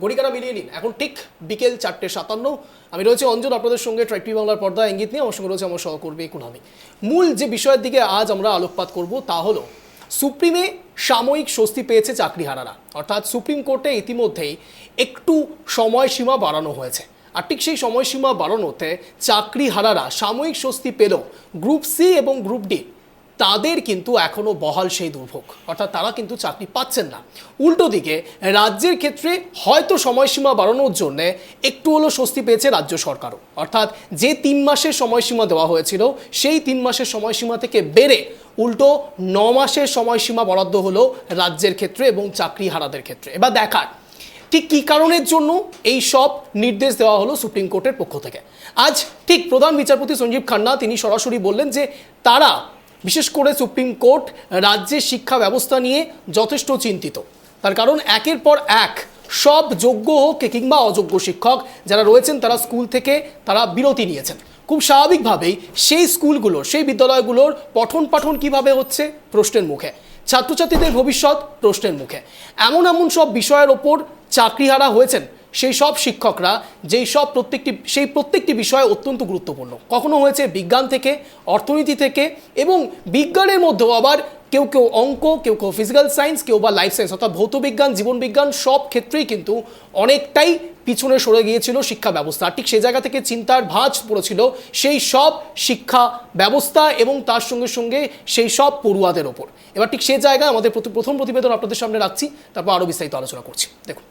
ঘড়িকাটা মিলিয়ে নিন, এখন ঠিক বিকেল 4:57। আমি রয়েছে অঞ্জন আপনাদের সঙ্গে ট্রাইব টিভি বাংলার পর্দা ইঙ্গিত নিয়ে। আমার সঙ্গে রয়েছে আমার সহকর্মী কুনামি। মূল যে বিষয়ের দিকে আজ আমরা আলোকপাত করব তা হলো সুপ্রিমে সাময়িক স্বস্তি পেয়েছে চাকরিহারারা। অর্থাৎ সুপ্রিম কোর্টে ইতিমধ্যেই একটু সময়সীমা বাড়ানো হয়েছে, আর ঠিক সেই সময়সীমা বাড়ানোতে চাকরিহারারা সাময়িক স্বস্তি পেল। গ্রুপ সি এবং গ্রুপ ডি তাদের কিন্তু এখনও বহাল সেই দুর্ভোগ, অর্থাৎ তারা কিন্তু চাকরি পাচ্ছেন না। উল্টো দিকে রাজ্যের ক্ষেত্রে হয়তো সময়সীমা বাড়ানোর জন্য একটু হলো স্বস্তি পেয়েছে রাজ্য সরকারও। অর্থাৎ যে 3 মাসের সময়সীমা দেওয়া হয়েছিল সেই 3 মাসের সময়সীমা থেকে বেড়ে উল্টো 9 মাসের সময়সীমা বরাদ্দ হলো রাজ্যের ক্ষেত্রে এবং চাকরিহারাদের ক্ষেত্রে। এবার দেখার ঠিক কী কারণের জন্য এই সব নির্দেশ দেওয়া হলো সুপ্রিম কোর্টের পক্ষ থেকে। আজ ঠিক প্রধান বিচারপতি সঞ্জীব খান্না তিনি সরাসরি বললেন যে তারা, বিশেষ করে সুপ্রিম কোর্ট, রাজ্যের শিক্ষা ব্যবস্থা নিয়ে যথেষ্ট চিন্তিত। তার কারণ একের পর এক সব যোগ্য হোক কিংবা অযোগ্য শিক্ষক যারা রয়েছেন তারা স্কুল থেকে তারা বিরতি নিয়েছেন। খুব স্বাভাবিকভাবেই সেই স্কুলগুলোর, সেই বিদ্যালয়গুলোর পঠন পাঠন কীভাবে হচ্ছে প্রশ্নের মুখে, ছাত্রছাত্রীদের ভবিষ্যৎ প্রশ্নের মুখে। এমন সব বিষয়ের ওপর চাকরিহারা হয়েছেন সেই সব শিক্ষকরা, সেই প্রত্যেকটি বিষয় অত্যন্ত গুরুত্বপূর্ণ। কখনো হয়েছে বিজ্ঞান থেকে, অর্থনীতি থেকে, এবং বিজ্ঞানের মধ্যেও আবার কেউ অঙ্ক, কেউ ফিজিক্যাল সায়েন্স, কেউ বা লাইফ সায়েন্স অর্থাৎ ভৌতবিজ্ঞান, জীবনবিজ্ঞান, সব ক্ষেত্রেই কিন্তু অনেকটাই পিছনে সরে গিয়েছিল শিক্ষা ব্যবস্থা। ঠিক সেই জায়গা থেকে চিন্তার ভাঁজ পড়েছিল সেই সব শিক্ষা ব্যবস্থা এবং তার সঙ্গে সঙ্গে সেই সব পড়ুয়াদের ওপর। এবার ঠিক সেই জায়গায় আমাদের প্রথম প্রতিবেদন আপনাদের সামনে রাখছি, তারপর আরও বিস্তারিত আলোচনা করছি। দেখুন,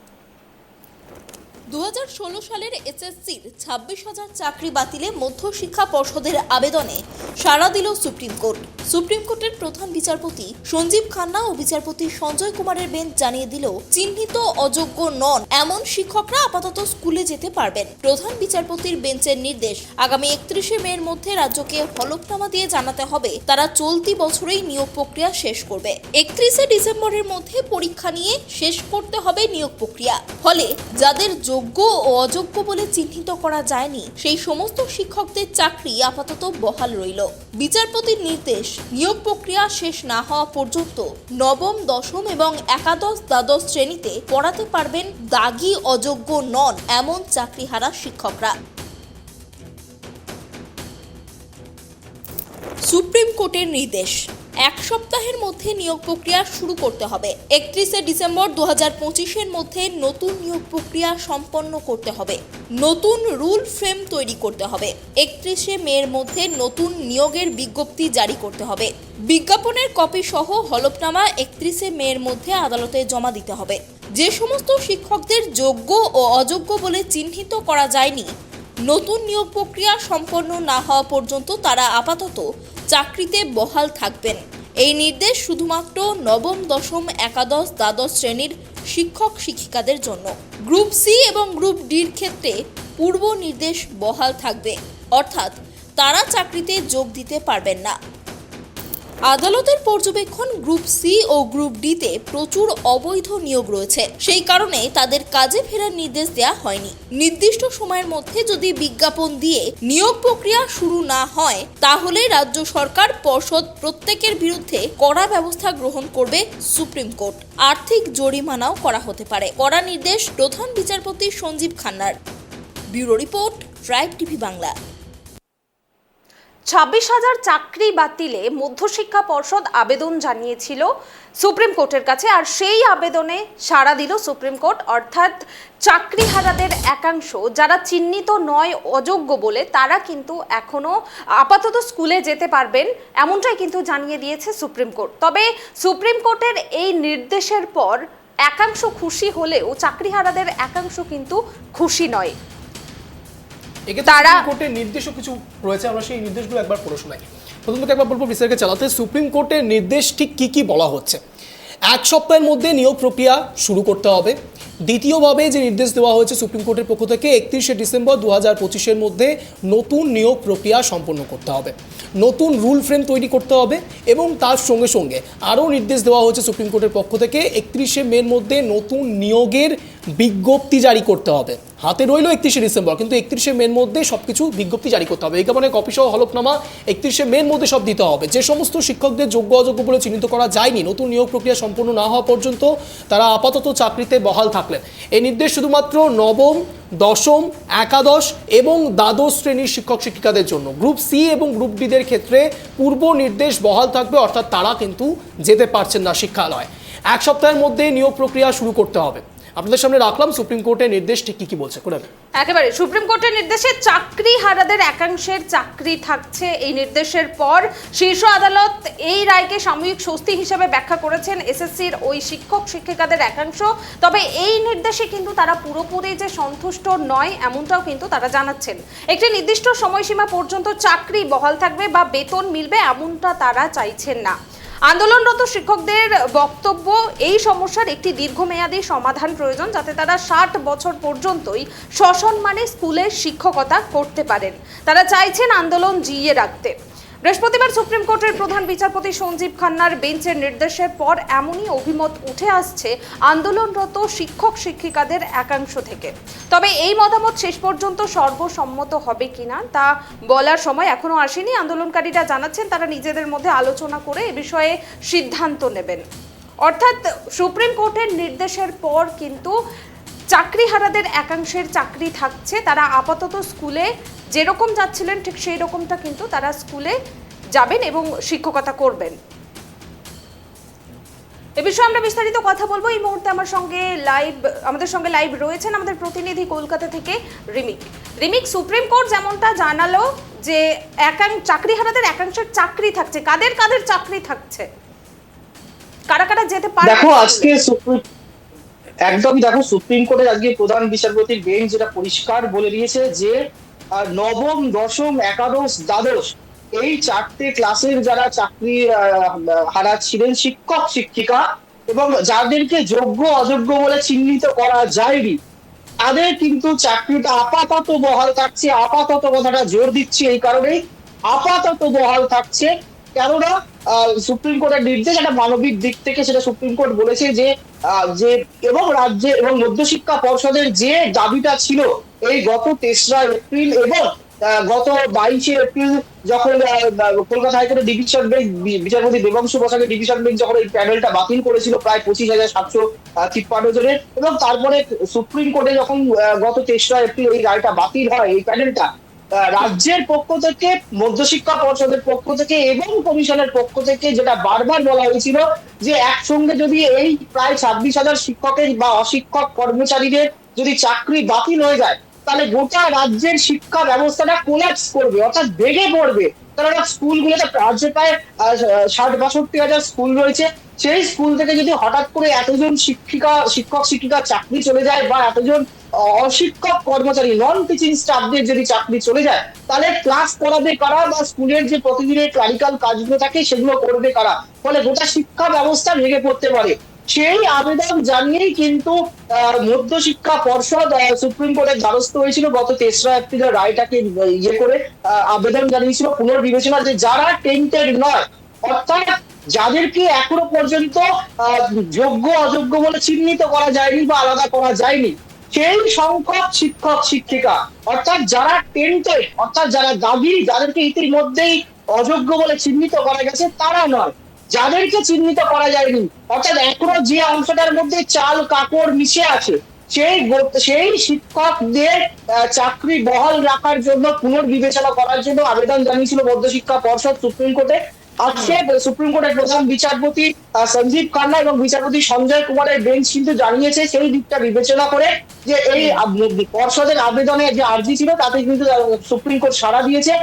2016 সালের এসএসসির 26,000 চাকরি বাতিলে মধ্যশিক্ষা পর্ষদের আবেদনে সাড়া দিল সুপ্রিম কোর্ট। সুপ্রিম কোর্টের প্রধান বিচারপতি সঞ্জীব খান্না ও বিচারপতি সঞ্জয় কুমারের বেঞ্চ জানিয়ে দিল, চিহ্নিত অযোগ্য নন এমন শিক্ষকরা আপাতত স্কুলে যেতে পারবেন। প্রধান বিচারপতির বেঞ্চের নির্দেশ, আগামী 31শে মের মধ্যে রাজ্যকে হলফনামা দিয়ে জানাতে হবে তারা চলতি বছরেই নিয়োগ প্রক্রিয়া শেষ করবে। 31শে ডিসেম্বরের মধ্যে পরীক্ষা নিয়ে শেষ করতে হবে নিয়োগ প্রক্রিয়া। ফলে যাদের যোগ্য ও অযোগ্য বলে চিহ্নিত করা যায়নি সেই সমস্ত শিক্ষকদের চাকরি আপাতত বহাল রইল। বিচারপতির নির্দেশ, নিয়োগ প্রক্রিয়া শেষ না হওয়া পর্যন্ত নবম, দশম এবং একাদশ, দ্বাদশ শ্রেণীতে পড়াতে পারবেন দাগী অযোগ্য নন এমন চাকরিহারা শিক্ষকরা। সুপ্রিম কোর্টের নির্দেশ, 1 সপ্তাহের মধ্যে নিয়োগ প্রক্রিয়া শুরু করতে হবে। 31শে ডিসেম্বর 2025-এর মধ্যে নতুন নিয়োগ প্রক্রিয়া সম্পন্ন করতে হবে। নতুন রুল ফ্রেম তৈরি করতে হবে। 31শে মের মধ্যে নতুন নিয়োগের বিজ্ঞপ্তি জারি করতে হবে। বিজ্ঞাপনের কপি সহ হলফনামা 31শে মের মধ্যে আদালতে জমা দিতে হবে। যে সমস্ত শিক্ষকদের যোগ্য ও অযোগ্য বলে চিহ্নিত করা যায়নি, নতুন নিয়োগ প্রক্রিয়া সম্পন্ন না হওয়া পর্যন্ত তারা আপাতত চাকরিতে বহাল থাকবেন। এই নির্দেশ শুধুমাত্র নবম, দশম, একাদশ, দ্বাদশ শ্রেণীর শিক্ষক শিক্ষিকাদের জন্য। গ্রুপ সি এবং গ্রুপ ডির ক্ষেত্রে পূর্ব নির্দেশ বহাল থাকবে, অর্থাৎ তারা চাকরিতে যোগ দিতে পারবেন না। আদালতের পর্যবেক্ষণ, গ্রুপ সি ও গ্রুপ ডিতে প্রচুর অবৈধ নিয়োগ রয়েছে, সেই কারণে তাদের কাজে ফেরার নির্দেশ দেওয়া হয়নি। নির্দিষ্ট সময়ের মধ্যে যদি বিজ্ঞাপন দিয়ে নিয়োগ প্রক্রিয়া শুরু না হয় তাহলে রাজ্য সরকার, পর্ষদ প্রত্যেকের বিরুদ্ধে কড়া ব্যবস্থা গ্রহণ করবে সুপ্রিম কোর্ট। আর্থিক জরিমানাও করা হতে পারে। কড়া নির্দেশ প্রধান বিচারপতি সঞ্জীব খান্নার। Bureau report, tribe TV Bangla. 26,000 চাকরি বাতিলে মধ্যশিক্ষা পর্ষদ আবেদন জানিয়েছিল সুপ্রিম কোর্টের কাছে, আর সেই আবেদনে সাড়া দিল সুপ্রিম কোর্ট। অর্থাৎ চাকরিহারাদের একাংশ যারা চিহ্নিত নয় অযোগ্য বলে, তারা কিন্তু এখনো আপাতত স্কুলে যেতে পারবেন, এমনটাই কিন্তু জানিয়ে দিয়েছে সুপ্রিম কোর্ট। তবে সুপ্রিম কোর্টের এই নির্দেশের পর একাংশ খুশি হলেও চাকরিহারাদের একাংশ কিন্তু খুশি নয়। তারা কোর্টের নির্দেশও কিছু রয়েছে, আমরা সেই নির্দেশগুলো একবার পড়ে শোনাই। প্রথমত একবার বলবো বিস্তারিত চালাতে, সুপ্রিম কোর্টের নির্দেশ ঠিক কি বলা হচ্ছে। 1 সপ্তাহের মধ্যে নিয়োগ প্রক্রিয়া শুরু করতে হবে। দ্বিতীয়ভাবে যে নির্দেশ দেওয়া হয়েছে সুপ্রিম কোর্টের পক্ষ থেকে, 31শে ডিসেম্বর 2025-এর মধ্যে নতুন নিয়োগ প্রক্রিয়া সম্পন্ন করতে হবে, নতুন রুল ফ্রেম তৈরি করতে হবে, এবং তার সঙ্গে সঙ্গে আরও নির্দেশ দেওয়া হয়েছে সুপ্রিম কোর্টের পক্ষ থেকে 31শে মের মধ্যে নতুন নিয়োগের বিজ্ঞপ্তি জারি করতে হবে। হাতে রইল 31শে ডিসেম্বর, কিন্তু 31শে মের মধ্যে সবকিছু বিজ্ঞপ্তি জারি করতে হবে। এই কারণে কপি সহ হলফনামা 31শে মের মধ্যে সব দিতে হবে। যে সমস্ত শিক্ষকদের যোগ্য অযোগ্য বলে চিহ্নিত করা যায়নি, নতুন নিয়োগ প্রক্রিয়া সম্পূর্ণ না হওয়া পর্যন্ত তারা আপাতত চাকরিতে বহাল থাকলেন। এই নির্দেশ শুধুমাত্র নবম, দশম, একাদশ এবং দ্বাদশ শ্রেণীর শিক্ষক শিক্ষিকাদের জন্য। গ্রুপ সি এবং গ্রুপ ডিদের ক্ষেত্রে পূর্ব নির্দেশ বহাল থাকবে, অর্থাৎ তারা কিন্তু যেতে পারছেন না শিক্ষালয়। এক সপ্তাহের মধ্যে নিয়োগ প্রক্রিয়া শুরু করতে হবে। আপনাদের সামনে রাখলাম সুপ্রিম কোর্টের নির্দেশ ঠিক কি বলছে। করে একেবারে সুপ্রিম কোর্টের নির্দেশে চাকরি হারাদের একাংশের চাকরি থাকছে। এই নির্দেশের পর শীর্ষ আদালত এই রায়কে সাময়িক স্বস্তি হিসেবে ব্যাখ্যা করেছেন এসএসসির ওই শিক্ষক শিক্ষিকাদের একাংশ। তবে এই নির্দেশে কিন্তু তারা পুরোপুরি যে সন্তুষ্ট নয় এমনটাও কিন্তু তারা জানাচ্ছেন। একটি নির্দিষ্ট সময়সীমা পর্যন্ত চাকরি বহাল থাকবে বা বেতন মিলবে এমনটা তারা চাইছেন না। আন্দোলনরত শিক্ষকদের বক্তব্য, এই সমস্যার একটি দীর্ঘমেয়াদী সমাধান প্রয়োজন, যাতে তারা 60 বছর পর্যন্তই সসম্মানে স্কুলের শিক্ষকতা করতে পারেন। তারা চাইছেন আন্দোলন জিইয়ে রাখতে। বৃহস্পতিবার সুপ্রিম কোর্টের প্রধান বিচারপতি সঞ্জীব খান্নার বেঞ্চের নির্দেশের পর এমনই অভিমত উঠে আসছে আন্দোলনরত শিক্ষক শিক্ষিকাদের একাংশ থেকে। তবে এই মতামত শেষ পর্যন্ত সর্বসম্মত হবে কিনা তা বলার সময় এখনো আসেনি। আন্দোলনকারীরা জানাচ্ছেন তারা নিজেদের মধ্যে আলোচনা করে এ বিষয়ে সিদ্ধান্ত নেবেন। অর্থাৎ সুপ্রিম কোর্টের নির্দেশের পর কিন্তু চাকরিহারাদের একাংশের চাকরি থাকছে। তারা আপাতত স্কুলে যেরকম যাচ্ছিলেন ঠিক সেই রকমটা কিন্তু তারা স্কুলে যাবেন এবং শিক্ষকতা করবেন। এ বিষয়ে আমরা বিস্তারিত কথা বলবো। এই মুহূর্তে আমাদের সঙ্গে লাইভ রয়েছেন আমাদের প্রতিনিধি কলকাতা থেকে রিমিক। সুপ্রিম কোর্ট যেমনটা জানালো যে চাকরিহারাদের একাংশের চাকরি থাকছে, কাদের কাদের চাকরি থাকছে, কারা কারা যেতে পারে? দেখো আজকে সুপ্রিম কোর্টের আজকে প্রধান বিচারপতির বেঞ্চ যেটা পরিষ্কার বলে দিয়েছে যে নবম, দশম, একাদশ, দ্বাদশ এই 4টে ক্লাসের যারা চাকরি হারাচ্ছিলেন শিক্ষক শিক্ষিকা এবং যাদেরকে যোগ্য অযোগ্য বলে চিহ্নিত করা যায়নি, তাদের কিন্তু চাকরিটা আপাতত বহাল থাকছে। আপাতত কথাটা জোর দিচ্ছি এই কারণেই আপাতত বহাল থাকছে, কেননা সুপ্রিম কোর্টের নির্দেশ একটা মানবিক দিক থেকে সেটা সুপ্রিম কোর্ট বলেছে যে এবং রাজ্যে এবং মধ্যশিক্ষা পর্ষদের যে দাবিটা ছিল এই গত 3রা এপ্রিল এবং গত 22শে এপ্রিল যখন কলকাতা হাইকোর্টের ডিভিশন বেঞ্চ বিচারপতি দেবাংশু বসাকের ডিভিশন বেঞ্চ যখন এই প্যানেলটা বাতিল করেছিল প্রায় 25,753 জনের, এবং তারপরে সুপ্রিম কোর্টে যখন গত 3রা এপ্রিল এই রায়টা বাতিল হয়, এই প্যানেলটা রাজ্যের পক্ষ থেকে, মধ্যশিক্ষা পর্ষদের পক্ষ থেকে এবং কমিশনের পক্ষ থেকে যেটা বারবার বলা হয়েছিল যে একসঙ্গে যদি এই প্রায় 26,000 শিক্ষকের বা অশিক্ষক কর্মচারীদের যদি চাকরি বাতিল হয়ে যায় তাহলে গোটা রাজ্যের শিক্ষা ব্যবস্থাটা কোল্যাপস করবে, অর্থাৎ ভেঙে পড়বে। কারণ স্কুলগুলোতে রাজ্যে প্রায় 60-62,000 স্কুল রয়েছে। সেই স্কুল থেকে যদি হঠাৎ করে এতজন শিক্ষক শিক্ষিকা চাকরি চলে যায় বা এতজন অশিক্ষক কর্মচারী নন টিচিং স্টাফদের যদি চাকরি চলে যায়, তাহলে ক্লাস করাবে কারা বা স্কুলের যে প্রতিদিনের ক্লারিক্যাল কাজগুলো থাকে সেগুলো করবে কারা? ফলে গোটা শিক্ষা ব্যবস্থা ভেঙে পড়তে পারে। সেই আবেদন জানিয়েই কিন্তু মধ্যশিক্ষা পর্ষদ সুপ্রিম কোর্টের দ্বারস্থ হয়েছিল গত 3রা এপ্রিলের রায়টাকে করে আবেদন জানিয়েছিল পুনর্বিবেচনা, যে যারা টেন্টেড নয়, অর্থাৎ যাদেরকে এখনো পর্যন্ত যোগ্য অযোগ্য বলে চিহ্নিত করা যায়নি বা আলাদা করা যায়নি, সেই সংখ্যক শিক্ষক শিক্ষিকা, অর্থাৎ যারা টেন্টেড, অর্থাৎ যারা দাবি, যাদেরকে ইতিমধ্যেই অযোগ্য বলে চিহ্নিত করা গেছে তারা নয়, যাদেরকে চিহ্নিত করা যায়নি, অর্থাৎ এখনো যে অংশটার মধ্যে চাল কাপড় মিশে আছে, সেই শিক্ষকদের চাকরি বহাল রাখার জন্য পুনর্বিবেচনা করার জন্য আবেদন জানিয়েছিল মধ্যশিক্ষা পর্ষদ সুপ্রিম কোর্টে। আজকে সুপ্রিম কোর্টের প্রধান বিচারপতি সঞ্জীব খান্না এবং বিচারপতি সঞ্জয় কুমারের বেঞ্চ কিন্তু জানিয়েছে সেই দিকটা বিবেচনা করে যে এই পর্ষদের আবেদনে যে আর্জি ছিল তাতে কিন্তু সুপ্রিম কোর্ট সাড়া দিয়েছে।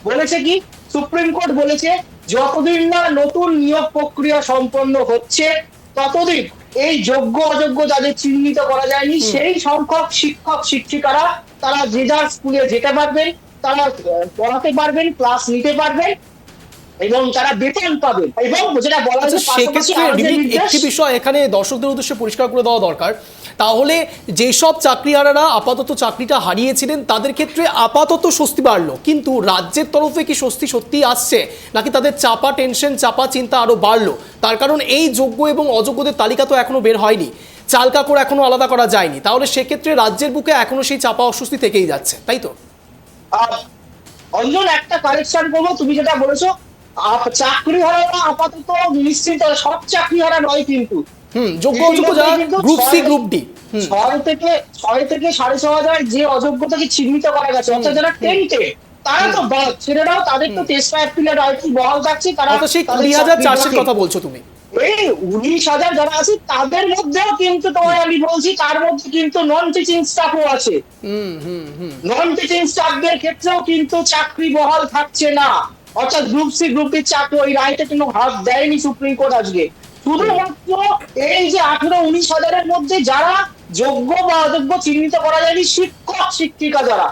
বলেছে কি, সুপ্রিম কোর্ট বলেছে যতদিন না নতুন নিয়োগ প্রক্রিয়া সম্পন্ন হচ্ছে ততদিন এই যোগ্য অযোগ্য যাদের চিহ্নিত করা যায়নি সেই সংখ্যক শিক্ষক শিক্ষিকারা তারা যে যার স্কুলে যেতে পারবেন, তারা পড়াতে পারবেন, ক্লাস নিতে পারবেন এবং তারা বেতন পাবেন। এবং যেটা বলা হচ্ছে একটি বিষয় এখানে দর্শকদের উদ্দেশ্যে পরিষ্কার করে দেওয়া দরকার, তাহলে যেসব চাকরিহারারা আপাতত চাকরিটা হারিয়েছিলেন তাদের ক্ষেত্রে আপাতত স্বস্তি বাড়লো, কিন্তু রাজ্যের তরফে কি স্বস্তি সত্যি আসছে নাকি তাদের চাপা টেনশন, চাপা চিন্তা আরো বাড়লো? তার কারণ এই যোগ্য এবং অযোগ্যদের তালিকা তো এখনো বের হয়নি। চাল কাপড় এখনো আলাদা করা যায়নি, তাহলে সেক্ষেত্রে রাজ্যের বুকে এখনো সেই চাপা অস্বস্তি থেকেই যাচ্ছে, তাই তো? অঞ্জন, একটা কারেকশন করবো, তুমি যেটা বলেছো চাকরি হারা আপাতত নিশ্চিত সব চাকরি হারা নয়, কিন্তু যোগ্য অযোগ্য যারা গ্রুপ সি গ্রুপ ডি 6,000 যে অযোগ্যতাকে চিহ্নিত করা গেছে, অর্থাৎ যারা টেন্টে তারা তো বাদ, ছেলেরাও তাদের তো টেস্ট অ্যাপিলেট আইটি বহাল থাকছে, তারা সেই 20,400 কথা বলছো তুমি। এই 19,000 যারা আছে তাদের মধ্যেও কিন্তু তোমায় আমি বলছি, তার মধ্যে কিন্তু নন টিচিং স্টাফও আছে। নন টিচিং স্টাফদের ক্ষেত্রেও কিন্তু চাকরি বহাল থাকছে না, অর্থাৎ গ্রুপ সি গ্রুপ ডি চাকরি ওই রাইটে কোনো হাত দেয়নি সুপ্রিম কোর্ট আজকে। শুধুমাত্র এই যে 18-19,000-এর মধ্যে যারা যোগ্য বা অযোগ্য চিহ্নিত করা যায়নি, শিক্ষক শিক্ষিকা যারা,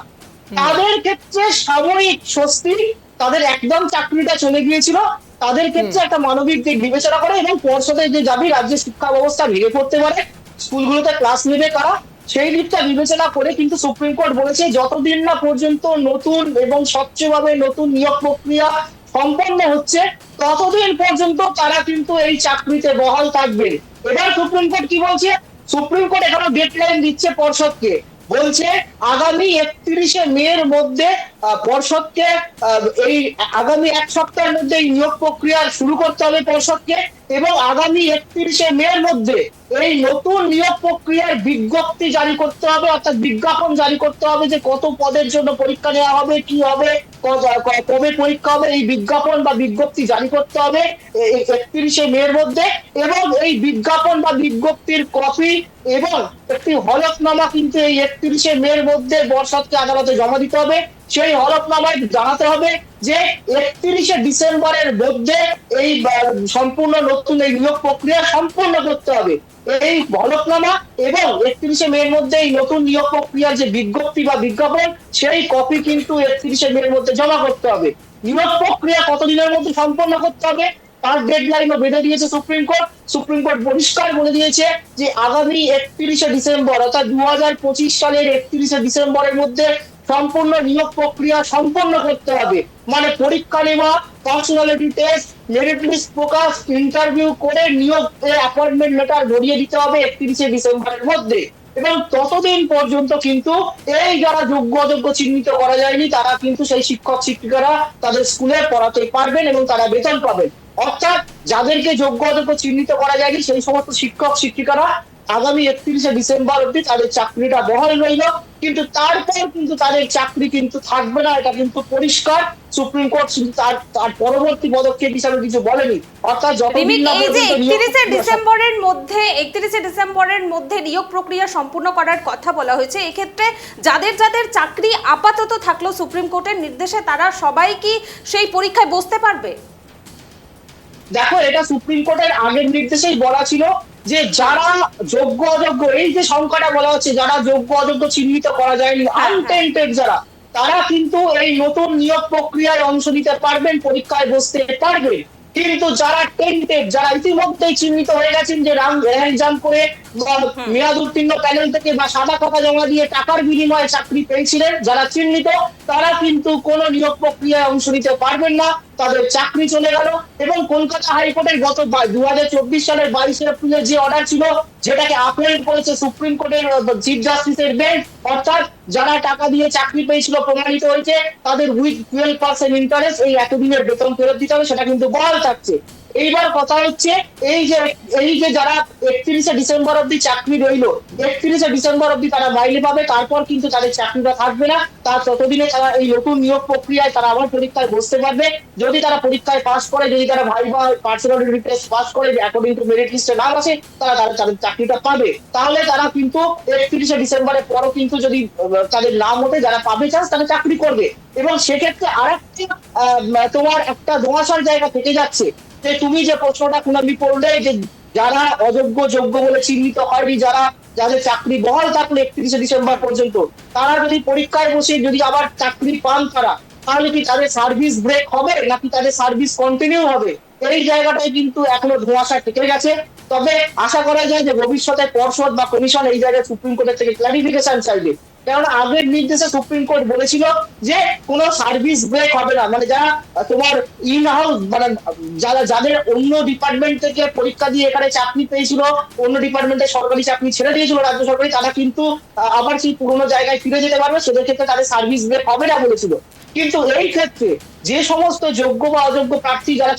তাদের ক্ষেত্রে সাময়িক স্বস্তি, তাদের একদম চাকরিটা চলে গিয়েছিল, তাদের ক্ষেত্রে একটা মানবিক দিক বিবেচনা করে এবং পর্ষদে যে যাবি রাজ্যের শিক্ষা ব্যবস্থা ভেঙে পড়তে পারে, স্কুলগুলোতে ক্লাস নেবে কারা, সেই দিকটা বিবেচনা করে কিন্তু সুপ্রিম কোর্ট বলেছে যতদিন না পর্যন্ত নতুন এবং স্বচ্ছভাবে নতুন নিয়োগ প্রক্রিয়া সম্পন্ন হচ্ছে ততদিন পর্যন্ত তারা কিন্তু এই চাকরিতে বহাল থাকবে। এবার সুপ্রিম কোর্ট কি বলছে? সুপ্রিম কোর্ট এখানে ডেডলাইন দিচ্ছে পর্ষদকে, বলছে আগামী 31শে মের মধ্যে পর্ষদকে এই আগামী এক সপ্তাহের মধ্যে এই নিয়োগ প্রক্রিয়া শুরু করতে হবে পর্ষদকে, এবং আগামী 31শে মের মধ্যে এই নতুন নিয়োগ প্রক্রিয়ার বিজ্ঞপ্তি জারি করতে হবে, অর্থাৎ বিজ্ঞাপন জারি করতে হবে যে কত পদের জন্য পরীক্ষা নেওয়া হবে, কি হবে, কবে পরীক্ষা হবে, এই বিজ্ঞাপন বা বিজ্ঞপ্তি জারি করতে হবে 31শে মের মধ্যে, এবং এই বিজ্ঞাপন বা বিজ্ঞপ্তির কপি এবং একটি হলফনামা কিন্তু এই 31শে মের মধ্যে পর্ষদকে আদালতে জমা দিতে হবে। সেই হলফনামায় জানাতে হবে যে 31শে ডিসেম্বরের মধ্যে এই সম্পূর্ণ নতুন এই নিয়োগ প্রক্রিয়া সম্পূর্ণ করতে হবে। এই হলফনামা এবং 31শে মের মধ্যে এই নতুন নিয়োগ প্রক্রিয়ার যে বিজ্ঞপ্তি বা বিজ্ঞাপন, সেই কপি কিন্তু 31শে মের মধ্যে জমা করতে হবে। নিয়োগ প্রক্রিয়া কতদিনের মধ্যে সম্পন্ন করতে হবে তার ডেডলাইনও বেঁধে দিয়েছে সুপ্রিম কোর্ট। সুপ্রিম কোর্ট পরিষ্কার বলে দিয়েছে যে আগামী 31শে ডিসেম্বর, অর্থাৎ 2025 সালের 31শে ডিসেম্বরের মধ্যে সম্পূর্ণ নিয়োগ প্রক্রিয়া সম্পন্ন করতে হবে। মানে পরীক্ষা নেওয়া, পার্সোনালিটি টেস্ট, মেরিট লিস্ট প্রকাশ, ইন্টারভিউ করে নিয়োগ অ্যাপয়েন্টমেন্ট লেটার ধরিয়ে দিতে হবে 31শে ডিসেম্বরের মধ্যে। এবং ততদিন পর্যন্ত কিন্তু এই যারা যোগ্য অযোগ্য চিহ্নিত করা যায়নি তারা কিন্তু সেই শিক্ষক শিক্ষিকারা তাদের স্কুলে পড়াতে পারবেন এবং তারা বেতন পাবেন। অর্থাৎ যাদেরকে যোগ্য অযোগ্য চিহ্নিত করা যায়নি সেই সমস্ত শিক্ষক শিক্ষিকারা আগামী 31শে ডিসেম্বর অব্দি তাদের চাকরিটা বহাল রইল, কিন্তু তারপর কিন্তু তাদের চাকরি কিন্তু থাকবে না, এটা কিন্তু পরিষ্কার। সুপ্রিম কোর্ট তার পরবর্তী পদক্ষেপ হিসাবে কিছু বলেনি। অর্থাৎ যতদিন না এই যে 31শে ডিসেম্বরের মধ্যে নিয়োগ প্রক্রিয়া সম্পূর্ণ করার কথা বলা হয়েছে, এক্ষেত্রে যাদের যাদের চাকরি আপাতত থাকলো সুপ্রিম কোর্টের নির্দেশে তারা সবাই কি সেই পরীক্ষায় বসতে পারবে? দেখো, এটা সুপ্রিম কোর্টের আগের নির্দেশেই বলা ছিল যে যারা যোগ্য অযোগ্য, এই যে সংখ্যাটা বলা হচ্ছে যারা যোগ্য অযোগ্য চিহ্নিত করা যায়নি, আনটেন্টেড যারা, তারা কিন্তু এই নতুন নিয়োগ প্রক্রিয়ায় অংশ নিতে পারবেন, পরীক্ষায় বসতে পারবেন। কিন্তু যারা টেন্টেড, যারা ইতিমধ্যেই চিহ্নিত হয়ে গেছেন যে এক্সাম করে মেয়াদ উত্তীর্ণ প্যানেল থেকে বা সাদা খাতা জমা দিয়ে টাকার বিনিময়ে চাকরি পেয়েছিলেন, যারা চিহ্নিত, তারা কিন্তু কোন নিয়োগ প্রক্রিয়ায় অংশ নিতে পারবেন না, তাদের চাকরি চলে গেল। এবং কলকাতা হাইকোর্টের গত 2024 সালের 22শে এপ্রিলের যে অর্ডার ছিল, যেটাকে আপিল করেছে সুপ্রিম কোর্টের চিফ জাস্টিসের বেঞ্চ, অর্থাৎ যারা টাকা দিয়ে চাকরি পেয়েছিল প্রমাণিত হয়েছে তাদের উইথ 12% ইন্টারেস্ট এই এতদিনের বেতন ফেরত দিতে হবে, সেটা কিন্তু বহাল থাকছে। এইবার কথা হচ্ছে এই যে যারা 31শে ডিসেম্বর অব্দি চাকরি রইল, 31শে ডিসেম্বর অব্দি তারা মাইনে পাবে, তারপর কিন্তু তাদের চাকরিটা থাকবে না। তার ততদিনে তারা এই নতুন নিয়োগ প্রক্রিয়ায় তারা আবার পরীক্ষায় বসতে পারবে। যদি তারা পরীক্ষায় পাস করে, যদি তারা ভাইভা পার্সোনালিটি টেস্ট পাস করে, অ্যাকর্ডিং টু মেরিট লিস্টে নাম আসে, তারা তাদের চাকরিটা পাবে। তাহলে তারা কিন্তু 31শে ডিসেম্বরের পরও কিন্তু যদি তাদের নাম ওঠে, যারা পাবে চান্স তারা চাকরি করবে। এবং সেক্ষেত্রে আরেকটা তোমার একটা ধোঁয়াশার জায়গা থেকে যাচ্ছে যে তুমি যে প্রশ্নটা কুনালি করলে যে যারা অযোগ্য যোগ্য বলে চিহ্নিত হয়নি, যাদের চাকরি বহাল থাকলো 31শে ডিসেম্বর পর্যন্ত, তারা যদি পরীক্ষায় বসে যদি আবার চাকরি পান তাহলে কি তাদের সার্ভিস ব্রেক হবে নাকি তাদের সার্ভিস কন্টিনিউ হবে? এই জায়গাটায় কিন্তু এখনো ধোঁয়াশা থেকে গেছে। তবে আশা করা যায় যে ভবিষ্যতে পর্ষদ বা কমিশন এই জায়গায় সুপ্রিম কোর্টের থেকে ক্লারিফিকেশন চাইবে কেননা আগের নির্দেশে সুপ্রিম কোর্ট বলেছিল যে কোনো সার্ভিস ব্রেক হবে না, মানে যারা তোমার ইন হাউস মানে যাদের অন্য ডিপার্টমেন্ট থেকে পরীক্ষা দিয়ে এখানে চাকরি পেয়েছিল, অন্য ডিপার্টমেন্টে সরকারি চাকরি ছেড়ে দিয়েছিল রাজ্য সরকারি, তারা কিন্তু আবার সেই পুরোনো জায়গায় ফিরে যেতে পারবে, সেদের ক্ষেত্রে তাদের সার্ভিস ব্রেক হবে না বলেছিল। কিন্তু এই ক্ষেত্রে যে সমস্ত যোগ্য বা অযোগ্য প্রার্থী যারা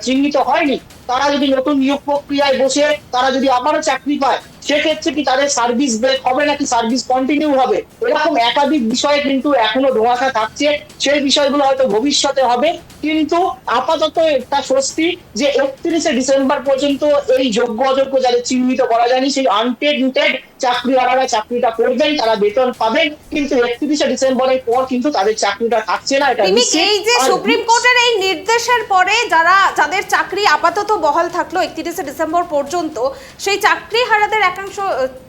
চিহ্নিত হয়নি, তারা যদি নতুন নিয়োগ প্রক্রিয়ায় বসে তারা যদি আবারও চাকরি পায়, সেক্ষেত্রে কি তাদের সার্ভিস ব্রেক হবে নাকি সার্ভিস কন্টিনিউ হবে, এরকম একাধিক বিষয়ে কিন্তু এখনো ধোঁয়াশা থাকছে। সেই বিষয়গুলো হয়তো ভবিষ্যতে হবে, কিন্তু আপাতত একটা স্বস্তি যে 31শে ডিসেম্বর পর্যন্ত এই যোগ্য অযোগ্য যাদের চিহ্নিত করা যায়নি সেই আনটেন্টেড চাকরিওয়ালারা চাকরিটা করবেন, তারা বেতন পাবেন, কিন্তু 31শে ডিসেম্বরের পর কিন্তু তাদের চাকরিটা থাকছে না, এটা নিশ্চিত। এই যে সুপ্রিম কোর্টের এই নির্দেশের পরে যাদের চাকরি আপাতত বহাল থাকলো 31শে ডিসেম্বর পর্যন্ত, সেই চাকরি হারাদের একাংশ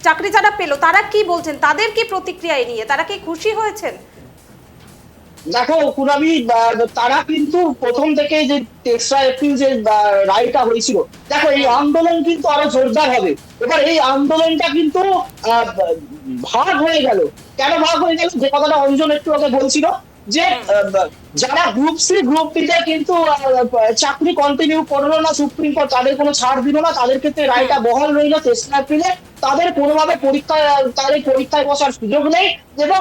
চাকরি যারা পেলো তারা কি বলছেন, তাদের কি প্রতিক্রিয়া নিয়ে, তারা কি খুশি হয়েছেন? দেখো কুনামি, তারা কিন্তু প্রথম থেকে যে 3রা এপ্রিল যে রায়টা হয়েছিল, দেখো এই আন্দোলন কিন্তু আরো জোরদার হবে। এবার এই আন্দোলনটা কিন্তু ভাগ হয়ে গেল। কেন ভাগ হয়ে গেল, যে কথাটা অঞ্জন একটু আগে বলছিল, যে যারা গ্রুপ সি গ্রুপ বিতে কিন্তু চাকরি কন্টিনিউ করলো না সুপ্রিম কোর্ট, তাদের কোনো ছাড় দিল না, তাদের ক্ষেত্রে রায়টা বহাল রইল 3রা এপ্রিলে, তাদের কোনোভাবে পরীক্ষায় বসার সুযোগ নেই, এবং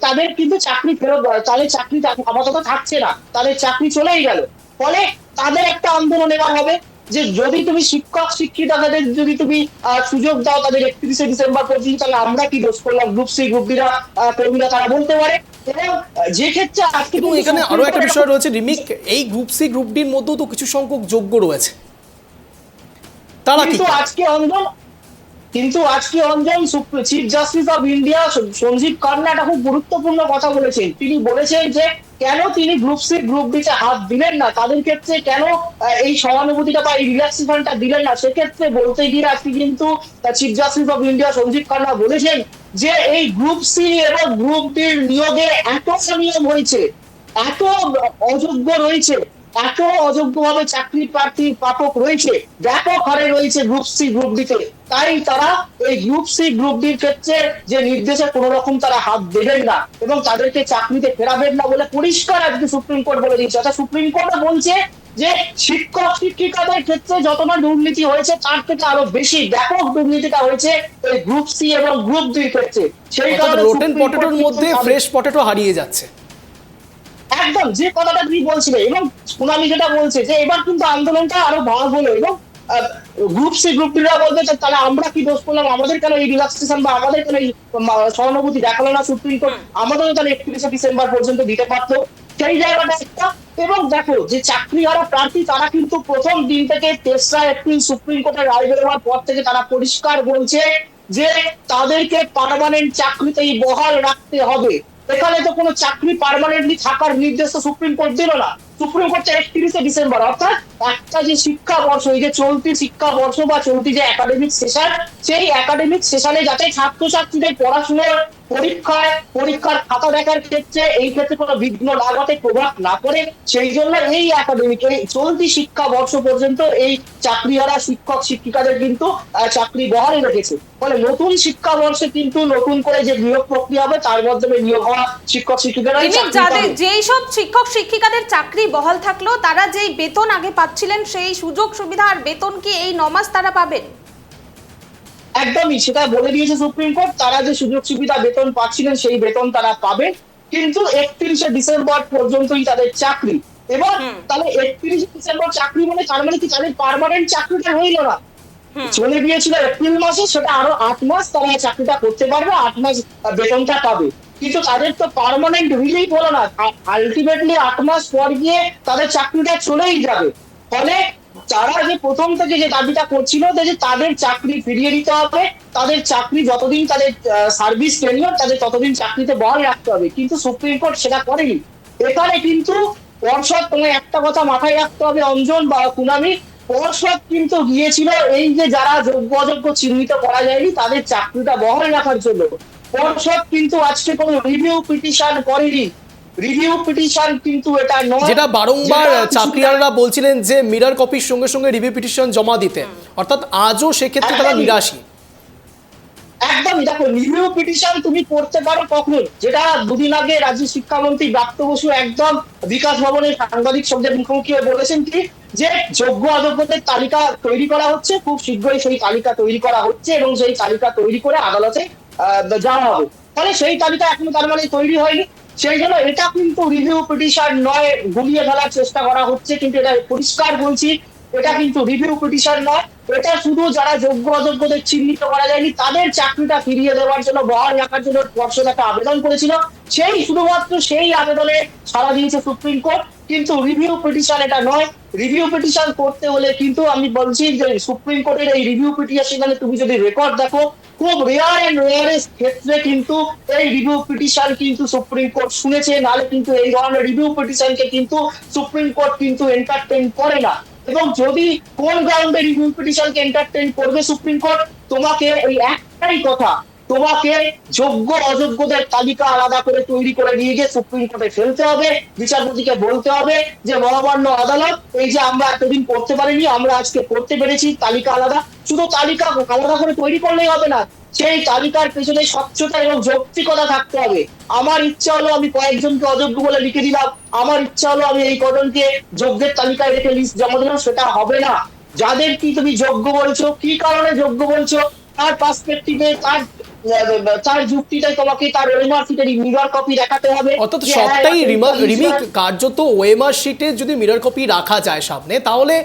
তাদের কিন্তু চাকরি ফেরত, তাদের চাকরি আপাতত থাকছে না, তাদের চাকরি চলেই গেল। ফলে তাদের একটা আন্দোলন এবার হবে যে যদি তুমি শিক্ষক শিক্ষিকাদের যদি তুমি সুযোগ দাও তাদের 31শে ডিসেম্বর পর্যন্ত, তাহলে আমরা কি দোষ করলাম, গ্রুপ সি গ্রুপ ডিরা কর্মীরা তারা বলতে পারে। এবং যে ক্ষেত্রে আজকে এবং এখানে আরো একটা বিষয় রয়েছে রিমিক, এই গ্রুপ সি গ্রুপ ডির মধ্যেও তো কিছু সংখ্যক যোগ্য রয়েছে, তারা কি? কিন্তু আজকে Anjan chief justice of India Sanjiv Khanna একটা খুব গুরুত্বপূর্ণ কথা বলেছেন। তিনি বলেছেন যে কেন তিনি গ্রুপ সি গ্রুপ ডিতে হাত দিলেন না, তাদের ক্ষেত্রে কেন এই সহানুভূতিটা বা এই রিল্যাক্সেশনটা দিলেন না। সেক্ষেত্রে বলতে গিয়ে আজকে কিন্তু chief justice of India Sanjiv Khanna বলেছেন যে এই গ্রুপ সি এবং গ্রুপ ডির নিয়োগে এত অনিয়ম হয়েছে, এত অযোগ্য রয়েছে, এত অযোগ্যভাবে চাকরি প্রার্থী প্রাপক রয়েছে, ব্যাপক হারে রয়েছে গ্রুপ সি গ্রুপ ডিতে, তাই তারা এই গ্রুপ সি গ্রুপ ডির ক্ষেত্রে যে নির্দেশে কোনো রকম তারা হাত দেবেন না এবং তাদেরকে চাকরিতে ফেরাবেন না বলে পরিষ্কার আজকে সুপ্রিম কোর্ট বলে দিয়েছে। অর্থাৎ সুপ্রিম কোর্ট বলছে যে শিক্ষক শিক্ষিকাদের ক্ষেত্রে যতটা দুর্নীতি হয়েছে তার থেকে আরো বেশি ব্যাপক দুর্নীতিটা হয়েছে এই গ্রুপ সি এবং গ্রুপ ডির ক্ষেত্রে। সেই কারণে রোটেন পটেটোর মধ্যে ফ্রেশ পটেটো হারিয়ে যাচ্ছে। একদম যে কথাটা তুমি বলছিলে, এবং সুনামি যেটা বলছে যে এবার কিন্তু আন্দোলনটা আরো ভাগ হলো, এবং গ্রুপ সি গ্রুপ ডিরা বলতে তাহলে আমরা কি দোষ করলাম, আমাদের কেন এই রিল্যাক্সেশন বা আমাদের কেন এই সহানুভূতি দেখালো না সুপ্রিম কোর্ট, আমাদেরও তাহলে 31শে ডিসেম্বর পর্যন্ত দিতে পারতো, সেই জায়গাটা একটা। এবং দেখো যে চাকরি হারা প্রার্থী তারা কিন্তু প্রথম দিন থেকে 3রা এপ্রিল সুপ্রিম কোর্টের রায় বেরোবার পর থেকে তারা পরিষ্কার বলছে যে তাদেরকে পার্মানেন্ট চাকরিতেই বহাল রাখতে হবে। এখানে তো কোনো চাকরি পার্মানেন্টলি থাকার নির্দেশ তো সুপ্রিম কোর্ট দিল না। সুপ্রিম কোর্ট 31শে ডিসেম্বর, অর্থাৎ একটা যে শিক্ষাবর্ষ, এই যে চলতি শিক্ষাবর্ষ বা চলতি যে একাডেমিক সেশন, সেই একাডেমিক সেশনে যাতে ছাত্রছাত্রীদের পড়াশোনার পরীক্ষার খাতা দেখার ক্ষেত্রে এই ক্ষেত্রে কোনো বিঘ্ন না ঘটে, প্রভাব না পড়ে, সেই জন্য এই একাডেমিক এই চলতি শিক্ষাবর্ষ পর্যন্ত এই চাকরিহারা শিক্ষক শিক্ষিকাদের কিন্তু চাকরি বহালে রেখেছে। ফলে নতুন শিক্ষাবর্ষে কিন্তু নতুন করে যে নিয়োগ প্রক্রিয়া হবে তার মাধ্যমে নিয়োগ হওয়া শিক্ষক শিক্ষিকারা যেই সব শিক্ষক শিক্ষিকাদের চাকরি বহাল থাকলো তারা যেই বেতন আগে পাচ্ছিলেন সেই সুযোগ সুবিধা আর বেতন কি এই 9 মাস তারা পাবেন? একদমই সেটা বলে দিয়েছে সুপ্রিম কোর্ট, তারা যে সুযোগ সুবিধা বেতন পাচ্ছিলেন সেই বেতন তারা পাবেন, কিন্তু 31শে ডিসেম্বর পর্যন্তই তাদের চাকরি। এবং তাহলে 31শে ডিসেম্বর চাকরি মানে তার মানে কি তাদের পার্মানেন্ট চাকরিটা হইল না, চলে গিয়েছিল এপ্রিল মাসে, সেটা আরো 8 মাস তারা চাকরিটা করতে পারবে, 8 মাস বেতনটা পাবে, কিন্তু তাদের তো পার্মানেন্ট রিলিভ হলো না, আলটিমেটলি 8 মাস পর গিয়ে তাদের চাকরিটা চলেই যাবে। ফলে তারা যে প্রথম থেকে যে দাবিটা করছিল যে তাদের চাকরি ফিরিয়ে দিতে হবে, তাদের চাকরি যতদিন তাদের সার্ভিস টেনিয়র তাদের ততদিন চাকরিতে বহাল রাখতে হবে, কিন্তু সুপ্রিম কোর্ট সেটা করেনি। এখানে কিন্তু পর্ষদ, তোমার একটা কথা মাথায় রাখতে হবে অঞ্জন বা কুনামি, পর্ষদ কিন্তু গিয়েছিল এই যে যারা যোগ্য অযোগ্য চিহ্নিত করা যায়নি তাদের চাকরিটা বহাল রাখার জন্য। পর্ষদ কিন্তু আজকে কোনো রিভিউ পিটিশন করেনি, রিভিউ পিটিশন কিন্তু এটা নয়, যেটা বারংবার চাকরিয়াররা বলছিলেন যে মিরর কপির সঙ্গে সঙ্গে রিভিউ পিটিশন জমা দিতে, অর্থাৎ আজও সেক্ষেত্রে তারা নিরাশী। একদমই, দেখো রিভিউ পিটিশন তুমি করতে পারো কখন, যেটা দুদিন আগে রাজ্যের শিক্ষামন্ত্রী ব্রাত্য বসু একদম বিকাশ ভবনের সাংবাদিক শব্দের মুখোমুখি হয়ে বলেছেন কি, যে যোগ্য অযোগ্যদের তালিকা তৈরি করা হচ্ছে, খুব শীঘ্রই সেই তালিকা তৈরি করা হচ্ছে এবং সেই তালিকা তৈরি করে আদালতে যাওয়া হবে। তাহলে সেই তালিকা এখনো তার মানে তৈরি হয়নি, সেই জন্য এটা কিন্তু রিভিউ পিটিশন নয়, গুলিয়ে ফেলার চেষ্টা করা হচ্ছে, কিন্তু এটা পরিষ্কার বলছি এটা কিন্তু রিভিউ পিটিশন নয়, এটা শুধু যারা যোগ্য অযোগ্যদের চিহ্নিত করা যায়নি তাদের চাকরিটা ফিরিয়ে দেওয়ার জন্য, বহাল রাখার জন্য পর্ষদ একটা আবেদন করেছিল, সেই শুধুমাত্র সেই আবেদনে সাড়া দিয়েছে সুপ্রিম কোর্ট, কিন্তু রিভিউ পিটিশন এটা নয়। রিভিউ পিটিশন করতে হলে কিন্তু আমি বলছি যে সুপ্রিম কোর্টের এই রিভিউ পিটিশনে তুমি যদি রেকর্ড দেখো, খুব রেয়ার এন্ড রেয়ারেস্ট ক্ষেত্রে কিন্তু এই রিভিউ পিটিশন কিন্তু সুপ্রিম কোর্ট শুনেছে, নাহলে কিন্তু এই ধরনের রিভিউ পিটিশনকে কিন্তু সুপ্রিম কোর্ট কিন্তু এন্টারটেইন করে না। এবং যদি কোন গ্রাউন্ডে রিভিউ পিটিশনকে এন্টারটেইন করবে সুপ্রিম কোর্ট, তোমাকে ওই একটাই কথা, তোমাকে যোগ্য অযোগ্যদের তালিকা আলাদা করে তৈরি করে নিয়ে গিয়ে সুপ্রিম কোর্টে ফেলতে হবে, বিচারপতিকে বলতে হবে যে মহামান্য আদালত, এই যে আমরা এতদিন করতে পারিনি আমরা আজকে করতে পেরেছি, তালিকা আলাদা, শুধু তালিকা আলাদা করে তৈরি করলেই হবে না, সেই তালিকার পেছনে স্বচ্ছতা এবং যৌক্তিকতা থাকতে হবে। আমার ইচ্ছা হলো আমি কয়েকজনকে অযোগ্য বলে লিখে দিলাম, আমার ইচ্ছা হলো আমি এই কজনকে যোগ্যের তালিকায় রেখে লিস্ট জমা দিলাম, সেটা হবে না। যাদের কি তুমি যোগ্য বলছো, কি কারণে যোগ্য বলছো, তার পার্সপেক্টিভে তার যুক্তিটাই তোমাকে তার ওএমআর শিটের মিরর কপি দেখাতে হবে। অর্থাৎ সবটাই রিমিক কার্যত ওএমআর শিটে যদি মিরর কপি রাখা যায় সামনে, তাহলে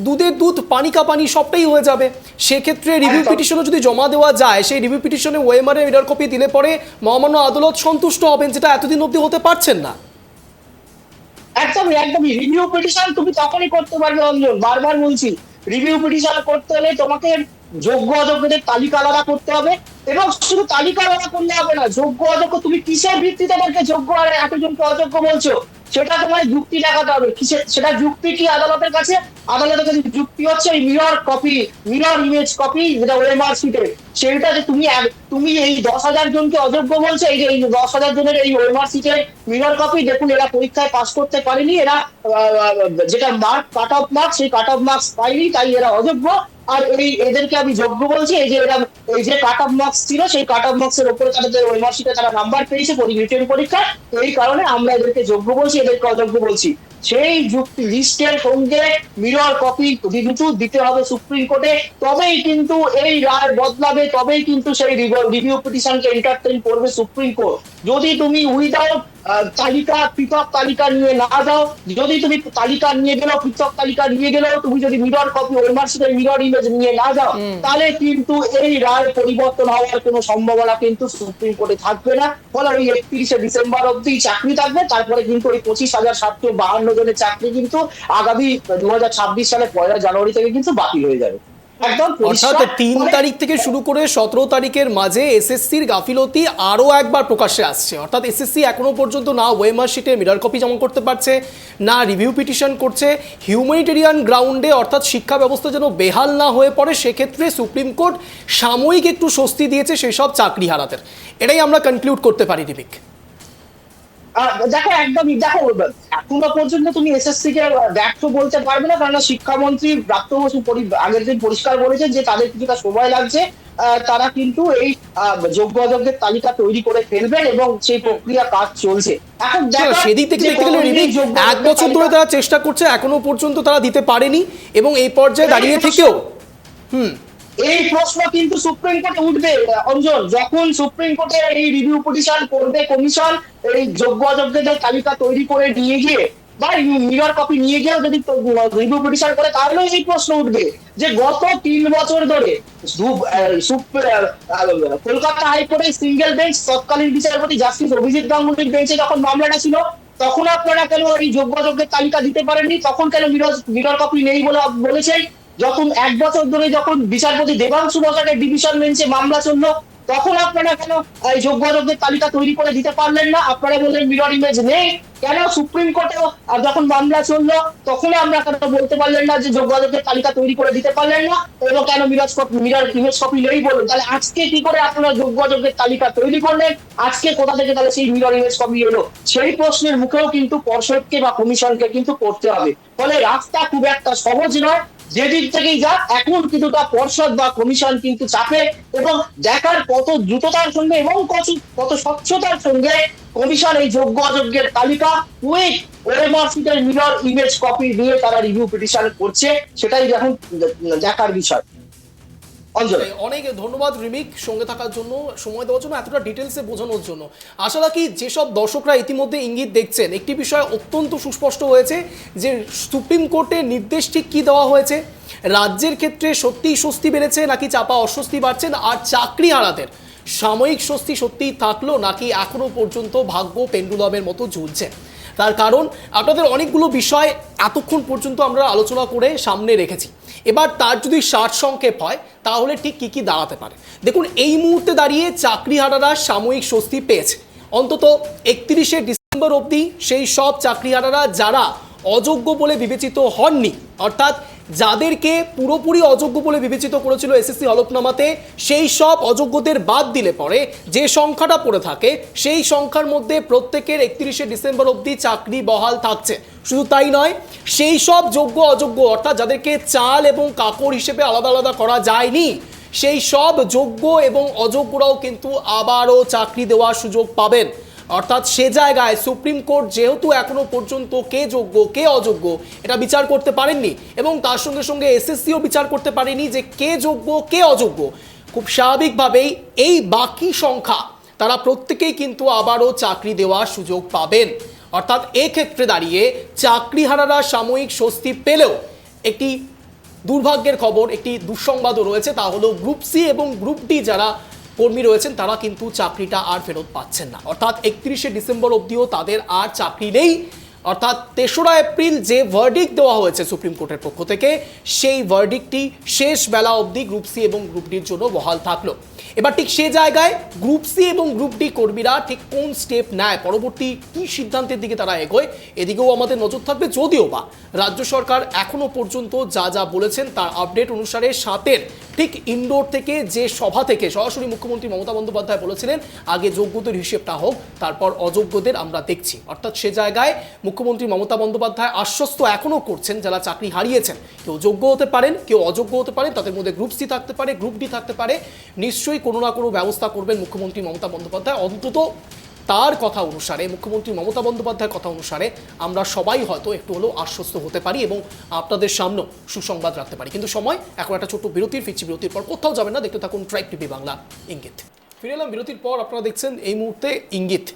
দুধের দুধ পানি কা পানি সবটাই হয়ে যাবে। সেক্ষেত্রে রিভিউ পিটিশনও যদি জমা দেওয়া যায়, সেই রিভিউ পিটিশনে ওএমআর এর মিরর কপি দিলে পরে মহামান্য আদালত সন্তুষ্ট হবেন, যেটা এতদিন অবধি হতে পারছেন না। একদমই একদমই, রিভিউ পিটিশন তুমি তখনই করতে পারবে অঞ্জন, বারবার বলছি, রিভিউ পিটিশন করতে হলে তোমাকে যোগ্য অযোগ্যদের তালিকা আলাদা করতে হবে, এবং শুধু তালিকা আলাদা করলে হবে না, যোগ্য অযোগ্য তুমি কিসের ভিত্তিতে তাদেরকে যোগ্য আর এতজনকে অযোগ্য বলছো সেটা তোমার যুক্তি দেখাতে হবে। কিসের সেটা যুক্তি কি আদালতের কাছে, আদালতের কাছে যুক্তি হচ্ছে এই mirror copy, mirror image copy, যেটা ওএমআর শিটে, সেটা যে তুমি এই 10,000 জনকে অযোগ্য বলছো, এই যে এই 10,000 জনের এই ওএমআর শিটের মিরর কপি, দেখুন এরা পরীক্ষায় পাস করতে পারেনি, এরা যেটা মার্ক কাট অফ মার্কস, সেই কাট অফ মার্কস পাইনি, তাই এরা অযোগ্য, আর এই এদেরকে আমি যোগ্য বলছি, এই যে এরা এই যে কাট অফ মার্কস ছিল সেই কাট অফ মার্কস এর উপরে তাদের ওএমআর শিটে তারা নাম্বার পেয়েছে রিটেন পরীক্ষা, এই কারণে আমরা এদেরকে যোগ্য বলছি, এদেরকে অযোগ্য বলছি। সেই যুক্তি লিস্টের সঙ্গে মিরর কপি দুটো দিতে হবে সুপ্রিম কোর্টে, তবেই কিন্তু এই রায় বদলাবে, তবেই কিন্তু সেই রিভিউ পিটিশনকে এন্টারটেইন করবে সুপ্রিম কোর্ট। যদি তুমি উইদাউট তালিকা, পৃথক তালিকা নিয়ে না যাও, যদি তুমি তালিকা নিয়ে গেলেও, পৃথক তালিকা নিয়ে গেলেও তুমি যদি মিরর কপি ওএমআর শিটের মিরর ইমেজ নিয়ে না যাও, তাহলে কিন্তু এই রায় পরিবর্তন হওয়ার কোনো সম্ভাবনা কিন্তু সুপ্রিম কোর্টে থাকবে না। ফলে ওই 31শে ডিসেম্বর অব্দি চাকরি থাকবে, তারপরে কিন্তু ওই 25,752 জনের চাকরি কিন্তু আগামী 2026 সালে 1 জানুয়ারি থেকে কিন্তু বাতিল হয়ে যাবে। অর্থাৎ 3 তারিখ থেকে শুরু করে 17 তারিখের মাঝে এসএসসির গাফিলতি আরও একবার প্রকাশ্যে আসছে। অর্থাৎ এসএসসি এখনো পর্যন্ত না ওএমআর শিটে মিরর কপি জমা করতে পারছে না, রিভিউ পিটিশন করছে, হিউম্যানিটেরিয়ান গ্রাউন্ডে, অর্থাৎ শিক্ষা ব্যবস্থা যেন বেহাল না হয়ে পড়ে, সেক্ষেত্রে সুপ্রিম কোর্ট সাময়িক একটু স্বস্তি দিয়েছে সেসব চাকরিহারাদের। এটাই আমরা কনক্লুড করতে পারি রিভিক। দেখো একদমই, দেখো এখনো পর্যন্ত তুমি এসএসসি কে ব্যর্থ বলতে পারবে না, কারণ শিক্ষামন্ত্রী ব্রাত্য বসু আগের দিন পরিষ্কার বলেছেন যে তাদের কিছুটা সময় লাগছে, তারা কিন্তু এই যোগ্য অযোগ্যের তালিকা তৈরি করে ফেলবেন এবং সেই প্রক্রিয়া কাজ চলছে। এখন সেদিক থেকে দেখতে গেলে রিভিক 1 বছর ধরে তারা চেষ্টা করছে, এখনো পর্যন্ত তারা দিতে পারেনি, এবং এই পর্যায়ে দাঁড়িয়ে থেকেও এই প্রশ্ন কিন্তু সুপ্রিম কোর্টে উঠবে অঞ্জন, যখন সুপ্রিম কোর্টে এই রিভিউ পিটিশন করবে কমিশন, এই যোগ্য অযোগ্যদের তালিকা তৈরি করে নিয়ে গিয়ে বা মিরর কপি নিয়ে গিয়েও যদি রিভিউ পিটিশন করে, তাহলে এই প্রশ্ন উঠবে যে গত 3 বছর ধরে কলকাতা হাইকোর্টের সিঙ্গেল বেঞ্চ তৎকালীন বিচারপতি জাস্টিস অভিজিৎ গাঙ্গুলির বেঞ্চে যখন মামলাটা ছিল, তখন আপনারা কেন এই যোগ্য অযোগ্যের তালিকা দিতে পারেননি, তখন কেন মিরর কপি নেই বলে বলেছেন? যখন 1 বছর ধরে যখন বিচারপতি দেবাংশু বসাকের ডিভিশন বেঞ্চে মামলা চললো, তখন আপনারা কেন এই যোগ্য অযোগ্যের তালিকা তৈরি করে দিতে পারলেন না? আপনারা বললেন মিরর ইমেজ নেই, কেন সুপ্রিম কোর্টেও যখন মামলা চললো তখন আমরা কেন বলতে পারলেন না যে যোগ্য অযোগ্যের তালিকা তৈরি করে দিতে পারলেন না, এবং কেন মিরর ইমেজ কপি নেই বলুন? তাহলে আজকে কি করে আপনারা যোগ্য অযোগ্যের তালিকা তৈরি করলেন? আজকে কোথা থেকে তাহলে সেই মিরর ইমেজ কপি এলো? সেই প্রশ্নের মুখেও কিন্তু পর্ষদকে বা কমিশনকে কিন্তু করতে হবে। ফলে রাস্তা খুব একটা সহজ নয়, যেদিক থেকেই যাক এখন কিন্তু তা পর্ষদ বা কমিশন কিন্তু চাপে, এবং দেখার কত দ্রুততার সঙ্গে এবং কত স্বচ্ছতার সঙ্গে কমিশন এই যোগ্য অযোগ্যের তালিকা উইথ ওএমআরসিটের মিরর ইমেজ কপি নিয়ে তারা রিভিউ পিটিশন করছে, সেটাই এখন দেখার বিষয়। অঞ্জলি, অনেক ধন্যবাদ রিমিক সঙ্গে থাকার জন্য, সময় দেওয়ার জন্য, এতটা ডিটেলসে বোঝানোর জন্য। আশা রাখি যেসব দর্শকরা ইতিমধ্যে ইঙ্গিত দেখছেন, একটি বিষয় অত্যন্ত সুস্পষ্ট হয়েছে যে সুপ্রিম কোর্টের নির্দেশ ঠিক কী দেওয়া হয়েছে, রাজ্যের ক্ষেত্রে সত্যিই স্বস্তি বেড়েছে নাকি চাপা অস্বস্তি বাড়ছেন, আর চাকরি হারাদের সাময়িক স্বস্তি সত্যিই থাকলো নাকি এখনো পর্যন্ত ভাগ্য পেন্ডুলামের মতো ঝুলছে। তার কারণ আপনাদের অনেকগুলো বিষয় এতক্ষণ পর্যন্ত আমরা আলোচনা করে সামনে রেখেছি। এবার তার যদি সারসংক্ষেপ হয় তাহলে ঠিক কী কী দাঁড়াতে পারে। দেখুন, এই মুহূর্তে দাঁড়িয়ে চাকরিহারারা সাময়িক স্বস্তি পেয়েছে। অন্তত 31শে ডিসেম্বর অবধি সেই সব চাকরিহারারা যারা অযোগ্য বলে বিবেচিত হননি, অর্থাৎ যাদেরকে পুরোপুরি অযোগ্য বলে বিবেচিত করেছিল এসএসসি হলফনামাতে, সেই সব অযোগ্যদের বাদ দিলে পরে যে সংখ্যাটা পড়ে থাকে সেই সংখ্যার মধ্যে প্রত্যেকের 31শে ডিসেম্বর অবধি চাকরি বহাল থাকছে। শুধু তাই নয়, সেই সব যোগ্য অযোগ্য অর্থাৎ যাদেরকে চাল এবং কাকড় হিসেবে আলাদা আলাদা করা যায়নি, সেই সব যোগ্য এবং অযোগ্যরাও কিন্তু আবারও চাকরি দেওয়ার সুযোগ পাবেন। অর্থাৎ সে জায়গায় সুপ্রিম কোর্ট যেহেতু এখনো পর্যন্ত কে যোগ্য কে অযোগ্য এটা বিচার করতে পারেননি, এবং তার সঙ্গে সঙ্গে এসএসসিও বিচার করতে পারেনি যে কে যোগ্য কে অযোগ্য, খুব স্বাভাবিকভাবেই এই বাকি সংখ্যা তারা প্রত্যেকেই কিন্তু আবারও চাকরি দেওয়ার সুযোগ পাবেন। অর্থাৎ এক্ষেত্রে দাঁড়িয়ে চাকরিহারারা সাময়িক স্বস্তি পেলেও একটি দুর্ভাগ্যের খবর, একটি দুঃসংবাদও রয়েছে, তা হলো গ্রুপ সি এবং গ্রুপ ডি যারা কর্মী রয়েছেন তারা কিন্তু চাকরিটা আর ফেরত পাচ্ছেন না। অর্থাৎ 31শে ডিসেম্বর অবধিও তাদের আর চাকরি নেই। অর্থাৎ 3রা এপ্রিল যে ভার্ডিক্ট দেওয়া হয়েছে সুপ্রিম কোর্টের পক্ষ থেকে, সেই ভার্ডিক্টটি শেষ বেলা অবধি গ্রুপ সি এবং গ্রুপ ডির জন্য বহাল থাকলো। এবার ঠিক সে জায়গায় গ্রুপ সি এবং গ্রুপ ডি কর্মীরা ঠিক কোন স্টেপ নেয়, পরবর্তী কী সিদ্ধান্তের দিকে তারা এগোয়, এদিকেও আমাদের নজর থাকবে। যদিও বা রাজ্য সরকার এখনো পর্যন্ত যা যা বলেছেন তার আপডেট অনুসারে 7-এর ঠিক ইনডোর থেকে যে সভা থেকে সরাসরি মুখ্যমন্ত্রী মমতা বন্দ্যোপাধ্যায় বলেছিলেন আগে যোগ্যদের হিসেবটা হোক, তারপর অযোগ্যদের আমরা দেখছি। অর্থাৎ সে জায়গায় মুখ্যমন্ত্রী মমতা বন্দ্যোপাধ্যায় আশ্বস্ত এখনও করছেন যারা চাকরি হারিয়েছেন কেউ যোগ্য হতে পারেন কেউ অযোগ্য হতে পারেন, তাদের মধ্যে গ্রুপ সি থাকতে পারে গ্রুপ ডি থাকতে পারে, নিশ্চয়ই কোনো না কোনো ব্যবস্থা করবেন মুখ্যমন্ত্রী মমতা বন্দ্যোপাধ্যায়। অন্তত তার কথা অনুসারে, মুখ্যমন্ত্রী মমতা বন্দ্যোপাধ্যায়ের কথা অনুসারে আমরা সবাই হয়তো একটু হলেও আশ্বস্ত হতে পারি এবং আপনাদের সামনেও সুসংবাদ রাখতে পারি। কিন্তু সময় এখন একটা ছোট্ট বিরতির, ফিরছি বিরতির পর, কোথাও যাবেন না, দেখতে থাকুন ট্রাইব টিভি বাংলা ইঙ্গিত। ফিরে এলাম বিরতির পর, আপনারা দেখছেন এই মুহূর্তে ইঙ্গিত।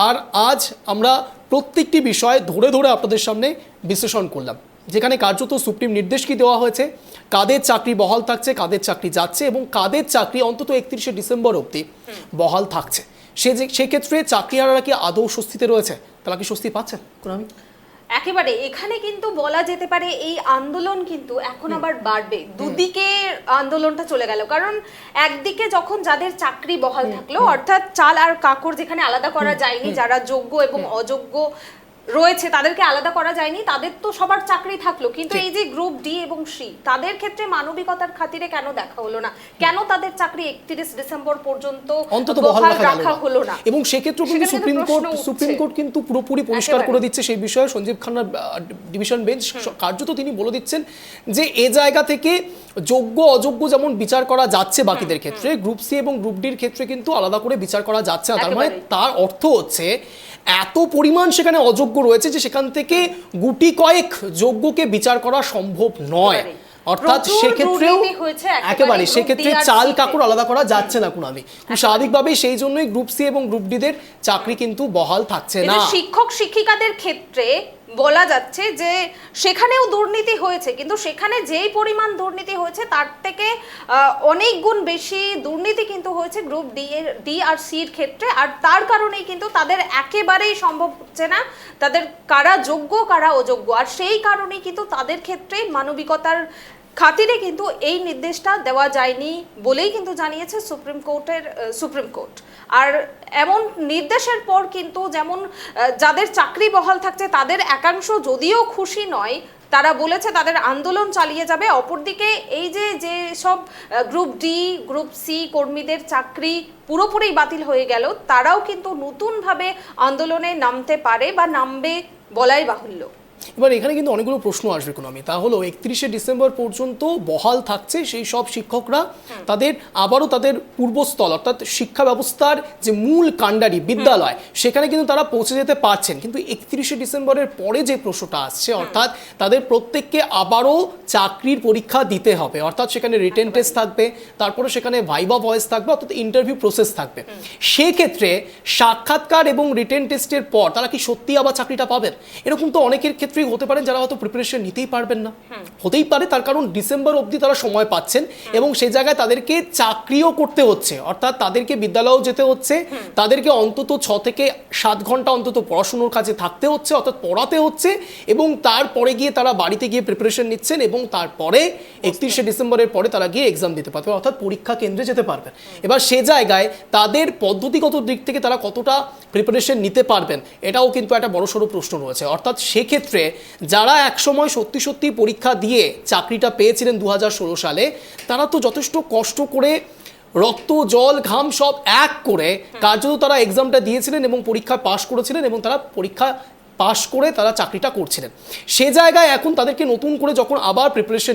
আর আজ আমরা প্রত্যেকটি বিষয় ধরে ধরে আপনাদের সামনে বিশ্লেষণ করলাম, যেখানে কার্যত সুপ্রিম নির্দেশ কি দেওয়া হয়েছে, কাদের চাকরি বহাল থাকছে, কাদের চাকরি যাচ্ছে এবং কাদের চাকরি অন্তত 31শে ডিসেম্বর অবধি বহাল থাকছে। সেক্ষেত্রে চাকরিহারারা কি আদৌ স্বস্তিতে রয়েছে, তারা কি স্বস্তি পাচ্ছেন? আমি একেবারে এখানে কিন্তু বলা যেতে পারে এই আন্দোলন কিন্তু এখন আবার বাড়বে, দুদিকে আন্দোলনটা চলে গেল। কারণ একদিকে যখন যাদের চাকরি বহাল থাকলো, অর্থাৎ চাল আর কাকড় যেখানে আলাদা করা যায়নি, যারা যোগ্য এবং অযোগ্য রয়েছে তাদেরকে আলাদা করা যায়নি, তাদের তো সবার চাকরি থাকলো, কিন্তু এই যে গ্রুপ ডি এবং সি তাদের ক্ষেত্রে মানবিকতার খাতিরে কেন দেখা হলো না, কেন তাদের চাকরি 31 ডিসেম্বর পর্যন্ত অন্তত বহাল রাখা হলো না? এবং সেক্ষেত্রে কিন্তু সুপ্রিম কোর্ট কিন্তু পুরোপুরি পরিষ্কার করে দিচ্ছে সেই বিষয়ে। সঞ্জীব খান্নার ডিভিশন বেঞ্চ কার্যত তিনি বলে দিচ্ছেন যে এ জায়গা থেকে যোগ্য অযোগ্য যেমন বিচার করা যাচ্ছে বাকিদের ক্ষেত্রে, গ্রুপ সি এবং গ্রুপ ডির ক্ষেত্রে কিন্তু আলাদা করে বিচার করা যাচ্ছে না। তার মানে তার অর্থ হচ্ছে এত পরিমাণ সেখানে অযোগ্য রয়েছে যে সেখান থেকে গুটি কয়েক যোগ্যকে বিচার করা সম্ভব নয়। অর্থাৎ সেক্ষেত্রেও একেবারে সেক্ষেত্রে চাল কাকড় আলাদা করা যাচ্ছে না আমি স্বাভাবিকভাবেই, সেই জন্যই গ্রুপ সি এবং গ্রুপ ডিদের চাকরি কিন্তু বহাল থাকছে না। শিক্ষক শিক্ষিকাদের ক্ষেত্রে বলা যাচ্ছে যে সেখানেও দুর্নীতি হয়েছে, কিন্তু সেখানে যেই পরিমাণ দুর্নীতি হয়েছে তার থেকে অনেক গুণ বেশি দুর্নীতি কিন্তু হয়েছে গ্রুপ ডি আর সির ক্ষেত্রে। আর তার কারণেই কিন্তু তাদের একেবারেই সম্ভব হচ্ছে না তাদের কারা যোগ্য কারা অযোগ্য, আর সেই কারণেই কিন্তু তাদের ক্ষেত্রে মানবিকতার খাতিরে কিন্তু এই নির্দেশটা দেওয়া যায়নি বলেই কিন্তু জানিয়েছে সুপ্রিম কোর্ট। আর এমন নির্দেশের পর কিন্তু যেমন যাদের চাকরি বহাল থাকছে তাদের একাংশ যদিও খুশি নয়, তারা বলেছে তাদের আন্দোলন চালিয়ে যাবে। অপরদিকে এই যে সব গ্রুপ ডি গ্রুপ সি কর্মীদের চাকরি পুরোপুরি বাতিল হয়ে গেল, তারাও কিন্তু নতুনভাবে আন্দোলনে নামতে পারে বা নামবে বলাই বাহুল্য। এবার এখানে কিন্তু অনেকগুলো প্রশ্ন আসবে কোনো আমি, তা হলো 31শে ডিসেম্বর পর্যন্ত বহাল থাকছে সেই সব শিক্ষকরা তাদের আবারও তাদের পূর্বস্থল অর্থাৎ শিক্ষা ব্যবস্থার যে মূল কাণ্ডারি বিদ্যালয় সেখানে কিন্তু তারা পৌঁছে যেতে পারছেন, কিন্তু 31শে ডিসেম্বরের পরে যে প্রশ্নটা আসছে অর্থাৎ তাদের প্রত্যেককে আবারও চাকরির পরীক্ষা দিতে হবে, অর্থাৎ সেখানে রিটেন টেস্ট থাকবে, তারপরে সেখানে ভাইবা ভয়েস থাকবে, অর্থাৎ ইন্টারভিউ প্রসেস থাকবে। সেক্ষেত্রে সাক্ষাৎকার এবং রিটেন টেস্টের পর তারা কি সত্যি আবার চাকরিটা পাবেন? এরকম তো অনেকের ক্ষেত্রেই হতে পারে যারা হয়তো প্রিপারেশন নিতেই পারবেন না, হতেই পারে, তার কারণ ডিসেম্বর অবধি তারা সময় পাচ্ছেন এবং সেই জায়গায় তাদেরকে চাকরিও করতে হচ্ছে, অর্থাৎ তাদেরকে বিদ্যালয়েও যেতে হচ্ছে, তাদেরকে অন্তত 6 থেকে 7 ঘন্টা অন্তত পড়াশুনোর কাজে থাকতে হচ্ছে, অর্থাৎ পড়াতে হচ্ছে, এবং তারপরে গিয়ে তারা বাড়িতে গিয়ে প্রিপারেশন নিচ্ছেন এবং তারপরে 31শে ডিসেম্বরের পরে তারা গিয়ে এক্সাম দিতে পারবে, অর্থাৎ পরীক্ষা কেন্দ্রে যেতে পারবেন। এবার সে জায়গায় তাদের পদ্ধতিগত দিক থেকে তারা কতটা প্রিপারেশন নিতে পারবেন এটাও কিন্তু একটা বড়সড় প্রশ্ন রয়েছে। অর্থাৎ সেক্ষেত্রে যারা একসময় সত্যি সত্যি পরীক্ষা দিয়ে চাকরিটা পেয়েছিলেন 2016 সালে, তারা তো যথেষ্ট কষ্ট করে রক্ত জল ঘাম সব এক করে কার্যত তারা এক্সামটা দিয়েছিলেন এবং পরীক্ষা পাশ করেছিলেন এবং তারা পরীক্ষা পাশ করে তারা চাকরিটা করছিলেন। সে জায়গায় এখন তাদেরকে নতুন করে যখন আবার প্রিপারেশন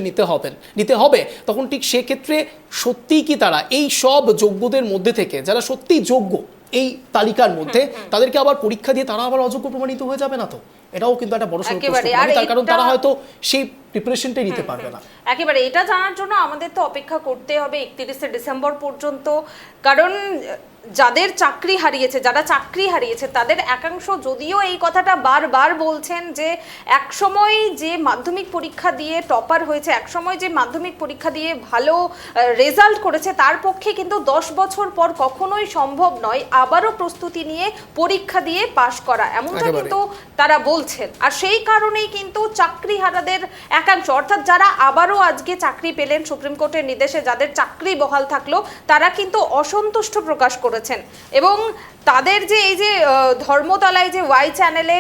নিতে হবে তখন ঠিক সেক্ষেত্রে সত্যিই কি তারা এই সব যোগ্যদের মধ্যে থেকে যারা সত্যিই যোগ্য এই তালিকার মধ্যে তাদেরকে আবার পরীক্ষা দিয়ে তারা আবার অযোগ্য প্রমাণিত হয়ে যাবে না? তো এটাও কিন্তু একটা বড় সমস্যা, তার কারণ তারা হয়তো সেই প্রিপারেশনটাই নিতে পারবে না। একেবারে এটা জানার জন্য আমাদের তো অপেক্ষা করতে হবে 31শে ডিসেম্বর পর্যন্ত, কারণ যারা চাকরি হারিয়েছে তাদের একাংশ যদিও এই কথাটা বারবার বলছেন যে একসময় যে মাধ্যমিক পরীক্ষা দিয়ে টপার হয়েছে, একসময় যে মাধ্যমিক পরীক্ষা দিয়ে ভালো রেজাল্ট করেছে, তার পক্ষে কিন্তু 10 বছর পর কখনোই সম্ভব নয় আবারও প্রস্তুতি নিয়ে পরীক্ষা দিয়ে পাশ করা, এমনটা কিন্তু তারা বলছেন। আর সেই কারণেই কিন্তু চাকরিহারাদের একাংশ, অর্থাৎ যারা আবারও আজকে চাকরি পেলেন সুপ্রিম কোর্টের নির্দেশে, যাদের চাকরি বহাল থাকলো, তারা কিন্তু অসন্তুষ্ট প্রকাশ করেছেন এবং তাদের যে এই যে ধর্মতলায় যে ওয়াই চ্যানেলে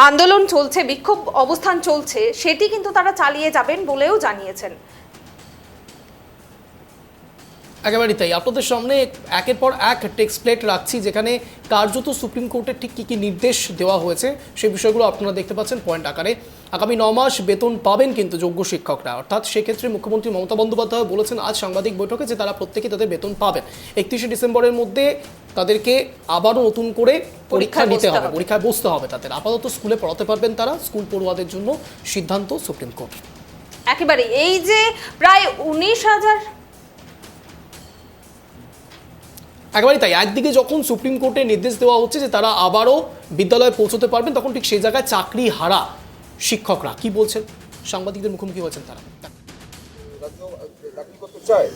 আন্দোলন চলছে, বিক্ষোভ অবস্থান চলছে, সেটি কিন্তু তারা চালিয়ে যাবেন বলেও জানিয়েছেন। একেবারেই তাই, আপনাদের সামনে একের পর এক টেক্সট প্লেট রাখছি যেখানে কার্যত সুপ্রিম কোর্টের ঠিক কী কী নির্দেশ দেওয়া হয়েছে সেই বিষয়গুলো আপনারা দেখতে পাচ্ছেন পয়েন্ট আকারে। আগামী 9 মাস বেতন পাবেন কিন্তু যোগ্য শিক্ষকরা, অর্থাৎ সেক্ষেত্রে মুখ্যমন্ত্রী মমতা বন্দ্যোপাধ্যায় বলেছেন আজ সাংবাদিক বৈঠকে যে তারা প্রত্যেকে তাদের বেতন পাবেন। 31শে ডিসেম্বরের মধ্যে তাদেরকে আবারও নতুন করে পরীক্ষা নিতে হবে, পরীক্ষায় বসতে হবে তাদের। আপাতত স্কুলে পড়াতে পারবেন তারা, স্কুল পড়ুয়াদের জন্য সিদ্ধান্ত সুপ্রিম কোর্ট। একেবারে এই যে প্রায় 19,000 একেবারেই তাই, একদিকে যখন সুপ্রিম কোর্টের নির্দেশ দেওয়া হচ্ছে যে তারা আবারও বিদ্যালয়ে পৌঁছতে পারবেন, তখন ঠিক সেই জায়গায় চাকরি হারা শিক্ষকরা কি বলছেন, সাংবাদিকদের মুখোমুখি হয়েছেন তারা। রাজ্য চাকরি করতে চায়,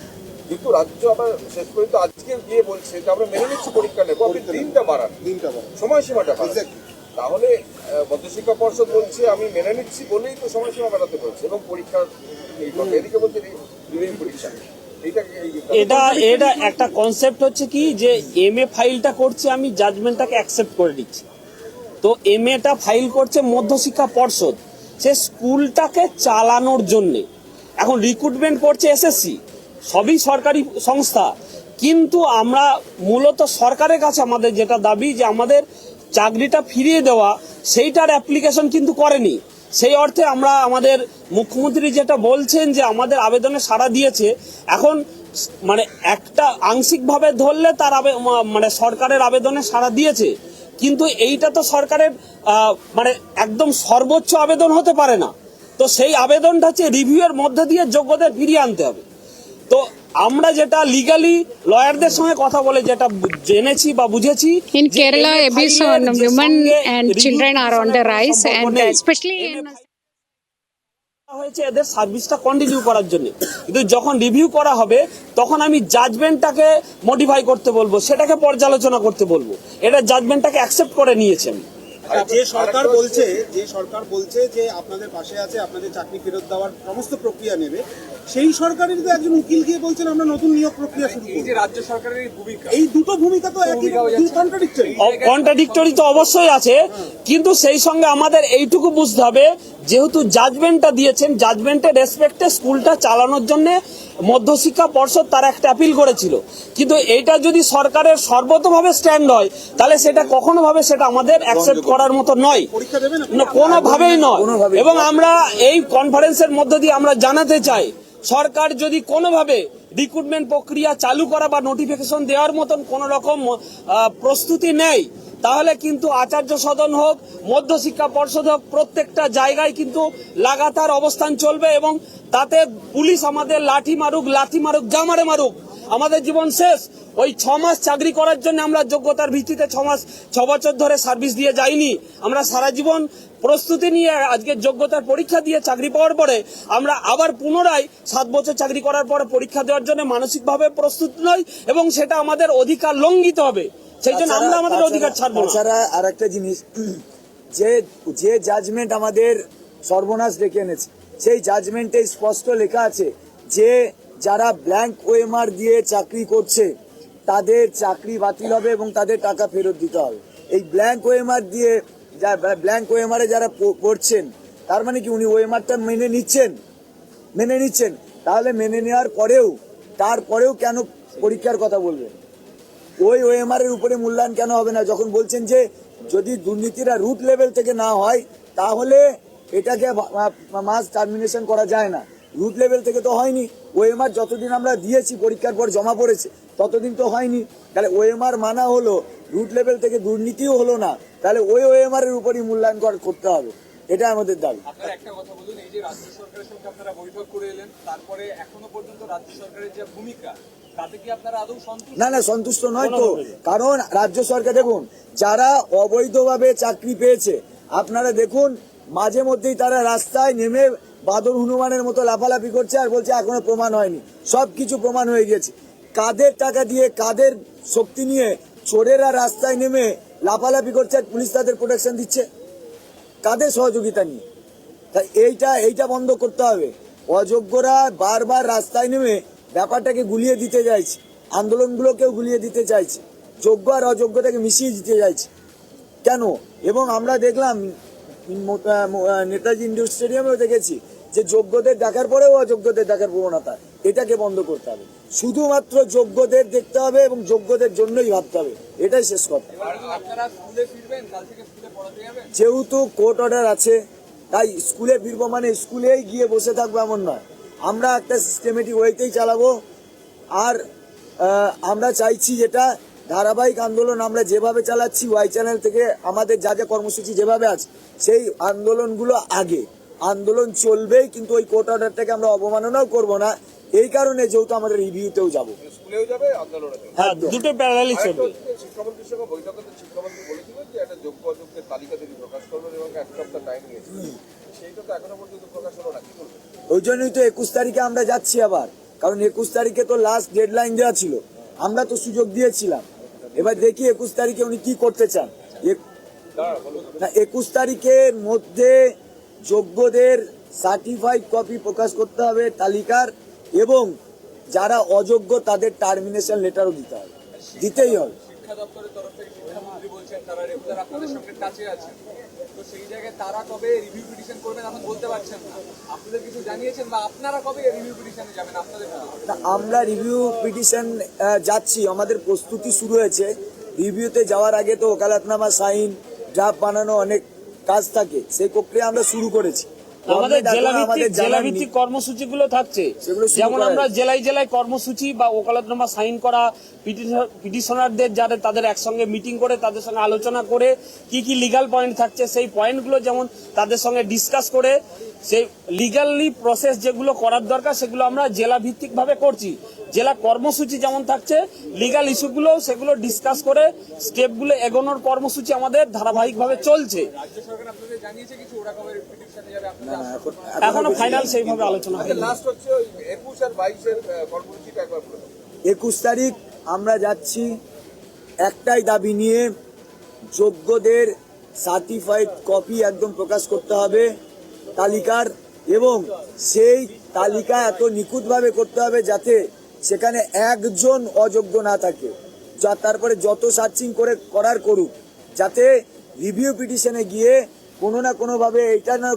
কিন্তু রাজ্য আবার শেষ পর্যন্ত আজকে গিয়ে বলছে যে আমরা মেনে নিচ্ছি পরীক্ষা নেবো, আপনি দিনটা বাড়ান, সময়সীমাটা বাড়ান। তাহলে মধ্যশিক্ষা পর্ষদ বলছে আমি মেনে নিচ্ছি বলেই তো সময়সীমা বাড়াতে বলছে এবং পরীক্ষার এদিকে বলছে রিভিউ পরীক্ষা। এটা একটা কনসেপ্ট হচ্ছে কি যে এমএ ফাইলটা করছে আমি জাজমেন্টটাকে অ্যাকসেপ্ট করে নিচ্ছি, তো এমএটা ফাইল করছে মধ্যশিক্ষা পর্ষদ, সে স্কুলটাকে চালানোর জন্য। এখন রিক্রুটমেন্ট করছে এসএসসি, সবই সরকারি সংস্থা, কিন্তু আমরা মূলত সরকারের কাছে আমাদের যেটা দাবি যে আমাদের চাকরিটা ফিরিয়ে দেওয়া, সেইটার অ্যাপ্লিকেশন কিন্তু করেনি। সেই অর্থে আমরা আমাদের মুখ্যমন্ত্রী যেটা বলছেন যে আমাদের আবেদনে সাড়া দিয়েছে, এখন মানে একটা আংশিকভাবে ধরলে তার মানে সরকারের আবেদনে সাড়া দিয়েছে, কিন্তু এইটা তো সরকারের মানে একদম সর্বোচ্চ আবেদন হতে পারে না। তো সেই আবেদনটা হচ্ছে রিভিউয়ের মধ্যে দিয়ে যোগ্যদের ফিরিয়ে আনতে হবে। তো আমরা যেটা লিগালি লয়ারদের সঙ্গে কথা বলে যেটা জেনেছি বা বুঝেছি, in Kerala abuse on women and children are on the rise, and especially in হয়েছে এদের সার্ভিসটা কন্টিনিউ করার জন্য, কিন্তু যখন রিভিউ করা হবে তখন আমি জাজমেন্টটাকে মডিফাই করতে বলবো, সেটাকে পর্যালোচনা করতে বলবো। এটা জাজমেন্টটাকে অ্যাকসেপ্ট করে নিয়েছেন। যে সরকার বলছে যে আপনাদের পাশে আছে, আপনাদের চাকরি ফেরত দেওয়ার সমস্ত প্রক্রিয়া নেবে, সেই সরকারের তো একজন উকিল গিয়ে বলছেন আমরা নতুন নিয়োগ প্রক্রিয়া শুরু করব। এই যে রাজ্য সরকারের ভূমিকা, এই দুটো ভূমিকা তো একই, কন্ট্রাডিক্টরি তো অবশ্যই আছে, কিন্তু সেই সঙ্গে আমাদের এইটুকু বুঝতে হবে যেহেতু জাজমেন্টটা দিয়েছেন, জাজমেন্টের রেসপেক্টে স্কুলটা চালানোর জন্য মধ্যশিক্ষা পর্ষদ তার একটা অ্যাপিল করেছিল, কিন্তু এটা যদি সরকারের সর্বতভাবে স্ট্যান্ড হয় তাহলে সেটা কখনোভাবে সেটা আমাদের অ্যাকসেপ্ট করার মতো নয়, পরীক্ষা দেবেন না, কোনোভাবেই নয়। এবং আমরা এই কনফারেন্সের মধ্য দিয়ে আমরা জানাতে চাই, সরকার যদি কোনোভাবে রিক্রুটমেন্ট প্রক্রিয়া চালু করা বা নোটিফিকেশন দেওয়ার মতন কোন রকম প্রস্তুতি নেয়, তাহলে কিন্তু আচার্য সদন হোক, মধ্যশিক্ষা পর্ষদ হোক, প্রত্যেকটা জায়গায় কিন্তু লাগাতার অবস্থান চলবে এবং তাতে পুলিশ আমাদের লাঠি মারুক যা মারুক, আমাদের জীবন শেষ। ওই 6 মাস চাকরি করার জন্য আমরা যোগ্যতার ভিত্তিতে 6 বছর ধরে সার্ভিস দিয়ে যাইনি, আমরা সারা জীবন প্রস্তুতি নিয়ে আজকে যোগ্যতার পরীক্ষা দিয়ে চাকরি পাওয়ার পরে আমরা আবার পুনরায় 7 বছর চাকরি করার পরে পরীক্ষা দেওয়ার জন্য মানসিকভাবে প্রস্তুত নই এবং সেটা আমাদের অধিকার লঙ্ঘিত হবে, সেই জন্য আমরা আমাদের অধিকার ছাড়বো না। তাছাড়া আর একটা জিনিস, যে জাজমেন্ট আমাদের সর্বনাশ ডেকে এনেছে, সেই জাজমেন্টে স্পষ্ট লেখা আছে যে যারা ব্ল্যাঙ্ক ওএমআর দিয়ে চাকরি করছে তাদের চাকরি বাতিল হবে এবং তাদের টাকা ফেরত দিতে হবে। এই ব্ল্যাঙ্ক ওএমআর দিয়ে ব্ল্যাঙ্ক ওএমআরে যারা পড়ছেন, তার মানে কি উনি ওএমআরটা মেনে নিচ্ছেন, তাহলে মেনে নেওয়ার পরেও তারপরেও কেন পরীক্ষার কথা বলবেন? ওই ওএমআর এর উপরে মূল্যায়ন কেন হবে না? যখন বলছেন যে যদি দুর্নীতিরা রুট লেভেল থেকে না হয় তাহলে এটাকে মাস টার্মিনেশন করা যায় না। রুট লেভেল থেকে তো হয়নি, ওএমআর যতদিন আমরা দিয়েছি পরীক্ষার পর জমা পড়েছে ততদিন তো হয়নি, তাহলে ওএমআর মানা হলো, রুট লেভেল থেকে দুর্নীতিও হলো না, তাহলে ওই ওএমআর এর উপরই মূল্যায়ন করতে হবে, এটা আমাদের দাবি। আপনারা একটা কথা বলুন, এই যে রাজ্য সরকারের সঙ্গে আপনারা বৈঠক করে এলেন, তারপরে এখনো পর্যন্ত রাজ্য সরকারের যে ভূমিকা, তাতে কি আপনারা আদৌ সন্তুষ্ট? না, সন্তুষ্ট নয় তো, কারণ রাজ্য সরকার দেখুন যারা অবৈধভাবে চাকরি পেয়েছে, আপনারা দেখুন মাঝে মধ্যেই তারা রাস্তায় নেমে বাদর হনুমানের মতো লাফালাফি করছে আর বলছে এখনো প্রমাণ হয়নি, সবকিছু প্রমাণ হয়ে গেছে। কাদের টাকা দিয়ে, কাদের শক্তি নিয়ে চোরেরা রাস্তায় নেমে লাফালাফি করছে আর পুলিশ তাদের প্রোটেকশন দিচ্ছে? কাদের সহযোগিতা নিয়ে? তাই এইটা বন্ধ করতে হবে। অযোগ্যরা বারবার রাস্তায় নেমে ব্যাপারটাকে গুলিয়ে দিতে চাইছে, আন্দোলনগুলোকেও গুলিয়ে দিতে চাইছে, যোগ্য আর অযোগ্যতাকে মিশিয়ে দিতে চাইছে কেন? এবং আমরা দেখলাম নেতাজি ইন্ডোর স্টেডিয়ামেও দেখেছি যে যোগ্যদের দেখার পরেও অযোগ্যদের দেখার প্রবণতা, এটাকে বন্ধ করতে হবে। শুধুমাত্র যোগ্যদের দেখতে হবে এবং যোগ্যদের জন্যই ভাবতে হবে, এটাই শেষ কথা। আপনারা স্কুলে ফিরবেন, কাল থেকে স্কুলে পড়াতে যাবেন? যেহেতু কোর্ট অর্ডার আছে তাই স্কুলে ফিরবো, মানে স্কুলেই গিয়ে বসে থাকবো এমন নয়, আমরা একটা সিস্টেমেটিক ওয়েতেই চালাবো। আর আমরা চাইছি যেটা ধারাবাহিক আন্দোলন আমরা যেভাবে চালাচ্ছি, ওয়াই চ্যানেল থেকে আমাদের যা কর্মসূচি যেভাবে আছে সেই আন্দোলনগুলো আন্দোলন চলবেই, কিন্তু ওই কোর্ট অর্ডারটাকে আমরা অবমাননাও করব না, এই কারণে যেহেতু আমাদের রিভিউতেও যাবো, স্কুলেও যাবে, আন্দোলনে যাবে। হ্যাঁ, দুটো প্যারালালি চলবে। শিক্ষামন্ত্রীর সঙ্গে বৈঠকে শিক্ষামন্ত্রী বলেছিলেন যে একটা যোগ্য অযোগ্যের তালিকা তিনি প্রকাশ করবেন এবং 1 সপ্তাহ টাইম নিয়েছিলেন, সেইটা তো এখনো পর্যন্ত প্রকাশ হলো না, কি বলবেন? ওই জন্যই তো 21 তারিখে আমরা যাচ্ছি আবার, কারণ 21 তারিখে তো লাস্ট ডেডলাইন দেওয়া ছিল, আমরা তো সুযোগ দিয়েছিলাম। এবার দেখি 21 তারিখে উনি কি করতে চান। 21 তারিখের মধ্যে যোগ্যদের সার্টিফাইড কপি প্রকাশ করতে হবে তালিকার, এবং যারা অযোগ্য তাদের টার্মিনেশন লেটারও দিতেই হবে। শিক্ষা দপ্তরের তরফ থেকে শিক্ষামন্ত্রী বলছেন তারা রেগুলার আপনাদের সঙ্গে টাচে আছেন, তো সেই জায়গায় তারা কবে রিভিউ পিটিশন করবেন এখন বলতে পারছেন না, আপনাদের কিছু জানিয়েছেন বা আপনারা কবে রিভিউ পিটিশনে যাবেন? আপনাদের আমরা রিভিউ পিটিশন যাচ্ছি, আমাদের প্রস্তুতি শুরু হয়েছে। রিভিউতে যাওয়ার আগে তো ওকালতনামা সাইন, ড্রাফট বানানো অনেক কাজ থাকে, সেই প্রক্রিয়া আমরা শুরু করেছি। আমাদের জেলাভিত্তিক কর্মসূচিগুলো থাকছে, যেমন আমরা জেলায় কর্মসূচি বা ওকালতনামা সাইন করা, পিটিশনারদের যারা তাদের একসঙ্গে মিটিং করে তাদের সঙ্গে আলোচনা করে কি কি লিগ্যাল পয়েন্ট থাকছে সেই পয়েন্টগুলো যেমন তাদের সঙ্গে ডিসকাস করে সেই লিগ্যালি প্রসেস যেগুলো করার দরকার সেগুলো আমরা জেলা ভিত্তিক ভাবে করছি। জেলা কর্মসূচি যেমন থাকছে, লিগ্যাল ইস্যুগুলো সেগুলো ডিসকাস করে স্টেপগুলো এগোনোর কর্মসূচি আমাদের ধারাবাহিকভাবে চলছে। রাজ্য সরকার আপনাদের জানিয়েছে কিছু, ওরা কবে পিটিশনে যাবে? এখনো ফাইনাল সেইভাবে আলোচনা হয়নি। লাস্ট হচ্ছে 21 আর 22 এর কর্মসূচিটা একবার বলে দাও। 21 তারিখ আমরা যাচ্ছি একটাই দাবি নিয়ে, যোগ্যদের সার্টিফাইড কপি একদম প্রকাশ করতে হবে তালিকার, এবং সেই তালিকা এত নিখুঁতভাবে করতে হবে যাতে সেখানে একজন অযোগ্য না থাকে, তারপরে যত সার্চিং করার করুক, যাতে রিভিউ পিটিশনে গিয়ে কোনো না কোনোভাবে এটা না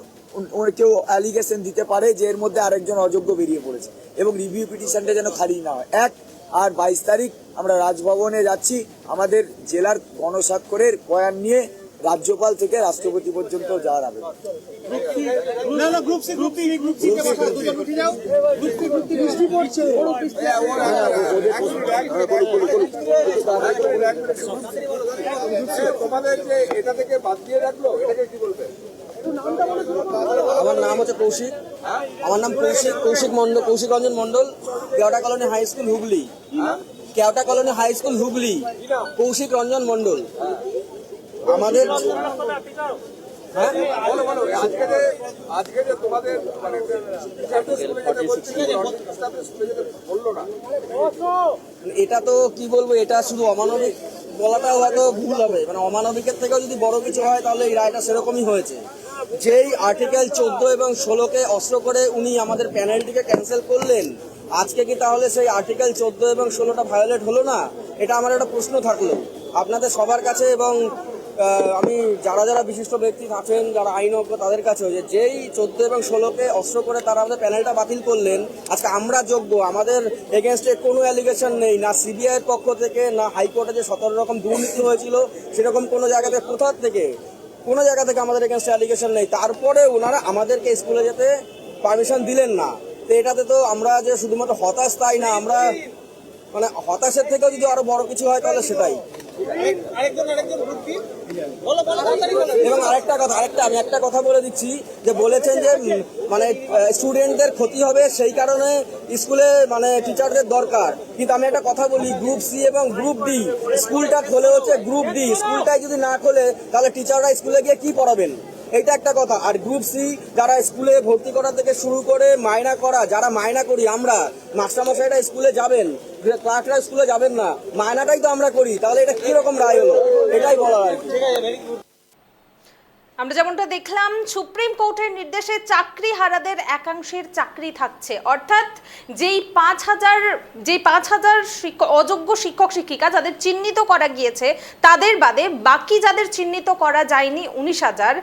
কেউ অ্যালিগেশন দিতে পারে যে এর মধ্যে আরেকজন অযোগ্য বেরিয়ে পড়েছে, এবং রিভিউ পিটিশনটা যেন খারিজ না হয়। আর 22 তারিখ আমরা রাজভবনে যাচ্ছি আমাদের জেলার গণস্বাক্ষরের বয়ান নিয়ে রাজ্যপাল থেকে রাষ্ট্রপতি পর্যন্ত যাওয়ার আবেদন। তোমাদের যে এটা থেকে বাদ দিয়ে রাখলো, এটাকে কি বলবে? আমার নাম হচ্ছে কৌশিক, আমার নাম Koushik Mondal, Koushik Ranjan Mondal, Keota colony high school Hooghly, Keota colony high school Hooghly, Koushik Ranjan Mondal. আমাদের আজকে যে তোমাদের মানে বললো না, এটা তো কি বলবো, এটা শুধু অমানবিক বলাটাও হয়তো ভুল হবে, মানে অমানবিকের থেকেও যদি বড় কিছু হয় তাহলে এই রায়টা সেরকমই হয়েছে। যেই আর্টিকেল 14 এবং 16কে অস্ত্র করে উনি আমাদের প্যানেলটিকে ক্যান্সেল করলেন, আজকে কি তাহলে সেই আর্টিকেল 14 এবং 16টা ভায়োলেট হলো না? এটা আমার একটা প্রশ্ন থাকলো আপনাদের সবার কাছে, এবং আমি যারা বিশিষ্ট ব্যক্তি আছেন, যারা আইনজ্ঞ, তাদের কাছেও, যে যেই 14 এবং 16কে অস্ত্র করে তারা আমাদের প্যানেলটা বাতিল করলেন, আজকে আমরা যোগ্য, আমাদের এগেনস্টে কোনো অ্যালিগেশন নেই, না সিবিআইয়ের পক্ষ থেকে, না হাইকোর্টে যে 17 রকম দুর্নীতি হয়েছিল সেরকম কোনো জায়গাতে, কোনো জায়গা থেকে আমাদের এগেনস্টে অ্যালিগেশন নেই, তারপরে ওনারা আমাদেরকে স্কুলে যেতে পারমিশন দিলেন না। তো এটাতে তো আমরা যে শুধুমাত্র হতাশ তাই না, আমরা মানে হতাশের থেকেও যদি আরো বড় কিছু হয় তাহলে সেটাই। এবং আমি একটা কথা বলে দিচ্ছি, যে বলেছেন যে মানে স্টুডেন্টদের ক্ষতি হবে, সেই কারণে স্কুলে মানে টিচারদের দরকার, কিন্তু আমি একটা কথা বলি, গ্রুপ সি এবং গ্রুপ ডি স্কুলটা খোলে হচ্ছে গ্রুপ ডি, স্কুলটাই যদি না খোলে তাহলে টিচাররা স্কুলে গিয়ে কি পড়াবেন? এটা একটা কথা। আর গ্রুপ সি যারা স্কুলে ভর্তি করা থেকে শুরু করে মাইনা করা, যারা মাইনা করি আমরা, মাস্টারমশাইরা স্কুলে যাবেন, ক্লার্করা স্কুলে যাবেন না, মাইনাটাই তো আমরা করি, তাহলে এটা কিরকম রায় হলো? এটাই বলার আর কি। আমরা যেমনটা দেখলাম, সুপ্রিম কোর্টের নির্দেশে চাকরিহারাদের একাংশের চাকরি থাকছে, অর্থাৎ যেই 5,000 অযোগ্য শিক্ষক শিক্ষিকা যাদের চিহ্নিত করা গিয়েছে তাদের বাদে বাকি যাদের চিহ্নিত করা যায়নি 19,000,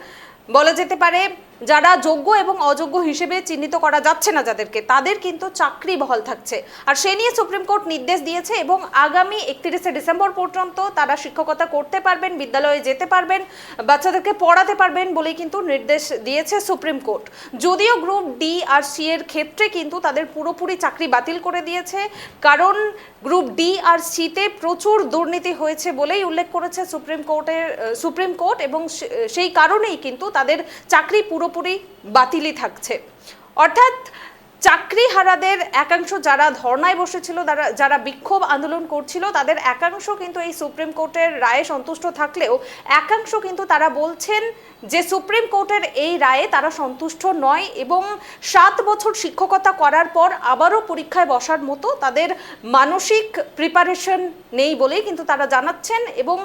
বলা যেতে পারে যারা যোগ্য এবং অযোগ্য হিসেবে চিহ্নিত করা যাচ্ছে না যাদেরকে, তাদের কিন্তু চাকরি বহাল থাকছে। আর সে নিয়ে সুপ্রিম কোর্ট নির্দেশ দিয়েছে এবং আগামী 31শে ডিসেম্বর পর্যন্ত তারা শিক্ষকতা করতে পারবেন, বিদ্যালয়ে যেতে পারবেন, বাচ্চাদেরকে পড়াতে পারবেন বলেই কিন্তু নির্দেশ দিয়েছে সুপ্রিম কোর্ট। যদিও গ্রুপ ডি আর সি এর ক্ষেত্রে কিন্তু তাদের পুরোপুরি চাকরি বাতিল করে দিয়েছে, কারণ গ্রুপ ডি আর সিতে প্রচুর দুর্নীতি হয়েছে বলেই উল্লেখ করেছে সুপ্রিম কোর্ট, এবং সেই কারণেই কিন্তু তাদের চাকরি পুরোপুরি বাতিলই থাকছে। অর্থাৎ চাকরিহারাদের একাংশ যারা ধর্নায় বসেছিল, যারা বিক্ষোভ আন্দোলন করছিল, তাদের একাংশ কিন্তু এই সুপ্রিম কোর্টের রায়ে সন্তুষ্ট থাকলেও একাংশ কিন্তু তারা বলছেন যে সুপ্রিম কোর্টের এই রায়ে তারা সন্তুষ্ট নয়, এবং 7 বছর শিক্ষকতা করার পর আবারও পরীক্ষায় বসার মতো তাদের মানসিক প্রিপারেশন নেই বলেই কিন্তু তারা জানাচ্ছেন। এবং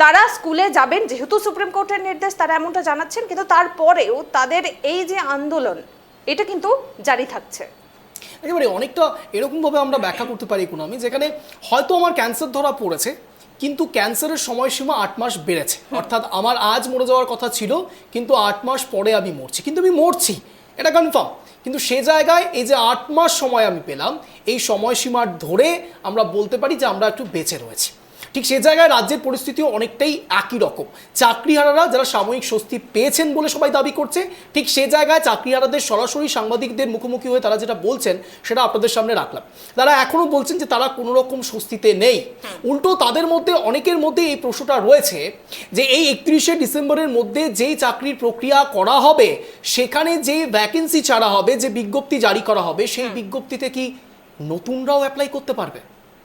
তারা স্কুলে যাবেন, যেহেতু সুপ্রিম কোর্টের নির্দেশ, তারা এমনটা জানাচ্ছেন, কিন্তু তারপরেও তাদের এই যে আন্দোলন, এটা কিন্তু জারি থাকছে। একেবারে অনেকটা এরকমভাবে আমরা ব্যাখ্যা করতে পারি ইকোনমি, যেখানে হয়তো আমার ক্যান্সার ধরা পড়েছে, কিন্তু ক্যান্সারের সময়সীমা 8 মাস বেড়েছে, অর্থাৎ আমার আজ মরে যাওয়ার কথা ছিল, কিন্তু 8 মাস পরে আমি মরছি, কিন্তু আমি মরছি, এটা কনফার্ম। কিন্তু সে জায়গায় এই যে 8 মাস সময় আমি পেলাম, এই সময়সীমার ধরে আমরা বলতে পারি যে আমরা একটু বেঁচে রয়েছি। ঠিক সে জায়গায় রাজ্যের পরিস্থিতিও অনেকটাই একই রকম। চাকরিহারারা যারা সাময়িক স্বস্তি পেয়েছেন বলে সবাই দাবি করছে, ঠিক সে জায়গায় চাকরিহারাদের সরাসরি সাংবাদিকদের মুখোমুখি হয়ে তারা যেটা বলছেন সেটা আপনাদের সামনে রাখলাম। তারা এখনও বলছেন যে তারা কোনো রকম স্বস্তিতে নেই। উল্টো তাদের মধ্যে অনেকের মধ্যে এই প্রশ্নটা রয়েছে যে এই 31শে ডিসেম্বরের মধ্যে যেই চাকরির প্রক্রিয়া করা হবে, সেখানে যে ভ্যাকেন্সি ছাড়া হবে, যে বিজ্ঞপ্তি জারি করা হবে, সেই বিজ্ঞপ্তিতে কি নতুনরাও অ্যাপ্লাই করতে পারবে?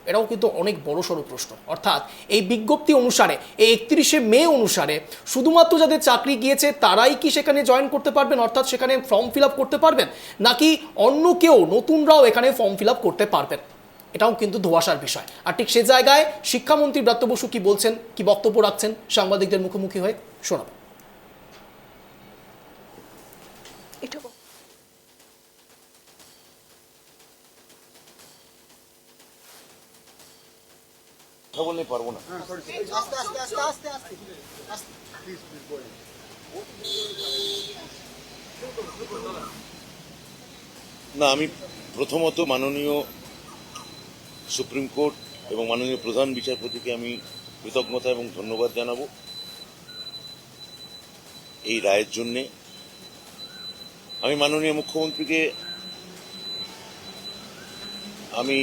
এটাও কিন্তু অনেক বড়সড় প্রশ্ন। অর্থাৎ এই বিজ্ঞপ্তি অনুসারে, এই 31শে মে অনুসারে শুধুমাত্র যাদের চাকরি গিয়েছে তারাই কি সেখানে জয়েন করতে পারবেন, অর্থাৎ সেখানে ফর্ম ফিল আপ করতে পারবেন, নাকি অন্য কেউ নতুনরাও এখানে ফর্ম ফিল আপ করতে পারবেন? এটাও কিন্তু ধোঁয়াশার বিষয়। আর ঠিক সে জায়গায় শিক্ষামন্ত্রী ব্রাত্য বসু কি বলছেন, কি বক্তব্য রাখছেন সাংবাদিকদের মুখোমুখি হয়ে, শোনাব। কথা বললে পারবো না। না, আমি প্রথমত মাননীয় সুপ্রিম কোর্ট এবং মাননীয় প্রধান বিচারপতিকে আমি কৃতজ্ঞতা এবং ধন্যবাদ জানাবো এই রায়ের জন্যে। আমি মাননীয় মুখ্যমন্ত্রীকে আমি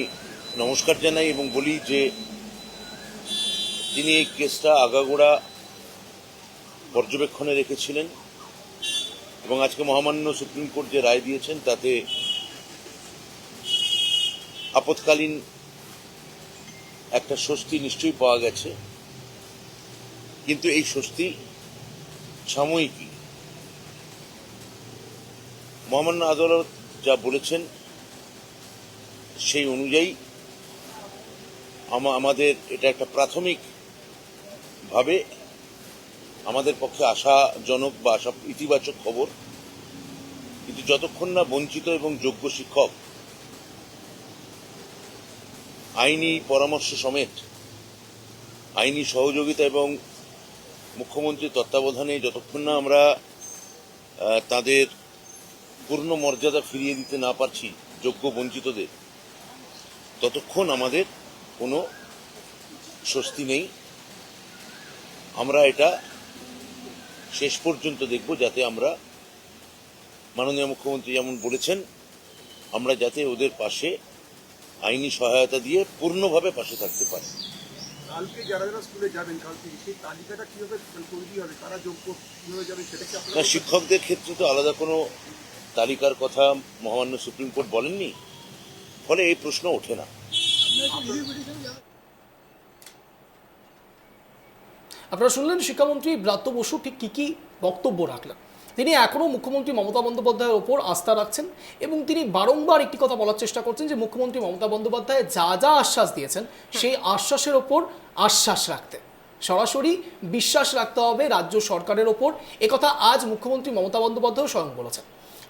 নমস্কার জানাই এবং বলি যে তিনি এই কেসটা আগাগোড়া পর্যবেক্ষণে রেখেছিলেন এবং আজকে মহামান্য সুপ্রিম কোর্ট যে রায় দিয়েছেন তাতে আপৎকালীন একটা স্বস্তি নিশ্চয়ই পাওয়া গেছে, কিন্তু এই স্বস্তি সাময়িকই। মহামান্য আদালত যা বলেছেন সেই অনুযায়ী আমাদের এটা একটা প্রাথমিকভাবে আমাদের পক্ষে আশাজনক বা ইতিবাচক খবর, কিন্তু যতক্ষণ না বঞ্চিত এবং যোগ্য শিক্ষক আইনি পরামর্শ সমেত আইনি সহযোগিতা এবং মুখ্যমন্ত্রীর তত্ত্বাবধানে যতক্ষণ না আমরা তাদের পূর্ণ মর্যাদা ফিরিয়ে দিতে না পারছি যোগ্য বঞ্চিতদের, ততক্ষণ আমাদের কোনো স্বস্তি নেই। আমরা এটা শেষ পর্যন্ত দেখব, যাতে আমরা মাননীয় মুখ্যমন্ত্রী যেমন বলেছেন আমরা যাতে ওদের পাশে আইনি সহায়তা দিয়ে পূর্ণভাবে পাশে থাকতে পারি। কালকে যারা যারা স্কুলে যাবেন কালকে সেই তালিকাটা কিভাবে তৈরি হবে, তারা যোগ্য কিভাবে যাবে সেটা কি না, শিক্ষকদের ক্ষেত্রে তো আলাদা কোনো তালিকার কথা মহামান্য সুপ্রিম কোর্ট বলেননি, ফলে এই প্রশ্ন ওঠে না। আপনারা শুনলেন শিক্ষামন্ত্রী ব্রাত্য বসু ঠিক কী বক্তব্য রাখলেন। তিনি এখনও মুখ্যমন্ত্রী মমতা বন্দ্যোপাধ্যায়ের ওপর আস্থা রাখছেন এবং তিনি বারংবার একটি কথা বলার চেষ্টা করছেন যে মুখ্যমন্ত্রী মমতা বন্দ্যোপাধ্যায় যা যা আশ্বাস দিয়েছেন সেই আশ্বাসের ওপর আশ্বাস রাখতে, সরাসরি বিশ্বাস রাখতে হবে রাজ্য সরকারের ওপর। একথা আজ মুখ্যমন্ত্রী মমতা বন্দ্যোপাধ্যায় স্বয়ং বলেছেন।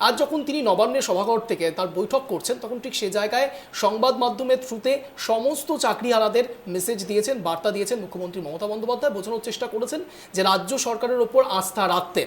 আজ যখন তিনি নবান্নের সভাঘর থেকে তার বৈঠক করছেন তখন ঠিক সে জায়গায় সংবাদ মাধ্যমের থ্রুতে সমস্ত চাকরিহারাদের মেসেজ দিয়েছেন, বার্তা দিয়েছেন মুখ্যমন্ত্রী মমতা বন্দ্যোপাধ্যায়। বোঝানোর চেষ্টা করেছেন যে রাজ্য সরকারের ওপর আস্থা রাখতে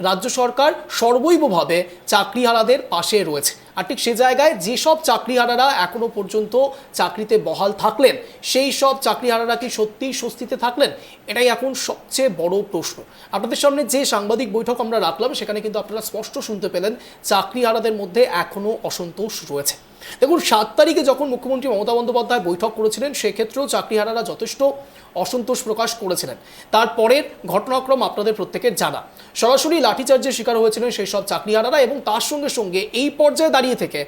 রাজ্য সরকার সর্বৈবভাবে চাকরিহারাদের পাশে রয়েছে। আর ঠিক সে জায়গায় যেসব চাকরিহারারা এখনও পর্যন্ত চাকরিতে বহাল থাকলেন সেই সব চাকরিহারারা কি সত্যিই স্বস্তিতে থাকলেন, এটাই এখন সবচেয়ে বড় প্রশ্ন। আপনাদের সামনে যে সাংবাদিক বৈঠক আমরা রাখলাম সেখানে কিন্তু আপনারা স্পষ্ট শুনতে পেলেন চাকরিহারাদের মধ্যে এখনও অসন্তোষ রয়েছে। দেখুন, 7 তারিখে যখন মুখ্যমন্ত্রী মমতা বন্দ্যোপাধ্যায় বৈঠক করেছিলেন সেক্ষেত্রেও চাকরিহারারা যথেষ্ট অসন্তোষ প্রকাশ করেছিলেন। তারপরের ঘটনাক্রম আপনাদের প্রত্যেকের জানা, সরাসরি লাঠিচার্জের শিকার হয়েছিলেন সেই সব চাকরিহারারা এবং তার সঙ্গে সঙ্গে এই পর্যায়ে দাঁড়িয়ে থেকে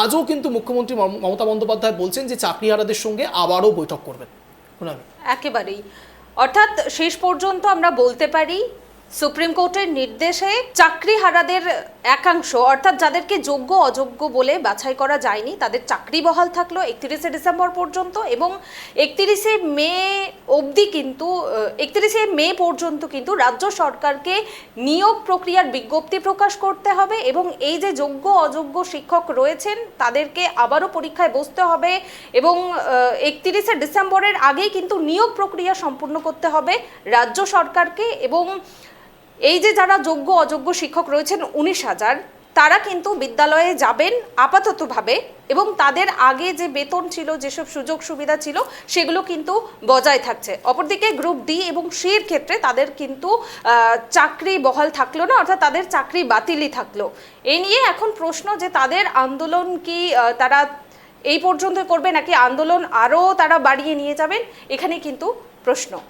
আজও কিন্তু মুখ্যমন্ত্রী মমতা বন্দ্যোপাধ্যায় বলছেন যে চাকরিহারাদের সঙ্গে আবারও বৈঠক করবেন। একেবারেই, অর্থাৎ শেষ পর্যন্ত আমরা বলতে পারি সুপ্রিম কোর্টের নির্দেশে চাকরিহারাদের একাংশ, অর্থাৎ যাদেরকে যোগ্য অযোগ্য বলে বাছাই করা যায়নি তাদের চাকরি বহাল থাকলো 31শে ডিসেম্বর পর্যন্ত এবং 31শে মে অবধি কিন্তু 31শে মে পর্যন্ত কিন্তু রাজ্য সরকারকে নিয়োগ প্রক্রিয়ার বিজ্ঞপ্তি প্রকাশ করতে হবে এবং এই যে যোগ্য অযোগ্য শিক্ষক রয়েছেন তাদেরকে আবারও পরীক্ষায় বসতে হবে এবং 31শে ডিসেম্বরের আগেই কিন্তু নিয়োগ প্রক্রিয়া সম্পূর্ণ করতে হবে রাজ্য সরকারকে। এবং এই যে যারা যোগ্য অযোগ্য শিক্ষক রয়েছেন 19,000, তারা কিন্তু বিদ্যালয়ে যাবেন আপাততভাবে এবং তাদের আগে যে বেতন ছিল, যেসব সুযোগ সুবিধা ছিল সেগুলো কিন্তু বজায় থাকছে। অপরদিকে গ্রুপ ডি এবং সির ক্ষেত্রে তাদের কিন্তু চাকরি বহাল থাকলো না, অর্থাৎ তাদের চাকরি বাতিলই থাকলো। এই নিয়ে এখন প্রশ্ন যে তাদের আন্দোলন কি তারা এই পর্যন্ত করবে নাকি আন্দোলন আরও তারা বাড়িয়ে নিয়ে যাবেন, এখানে কিন্তু প্রশ্ন।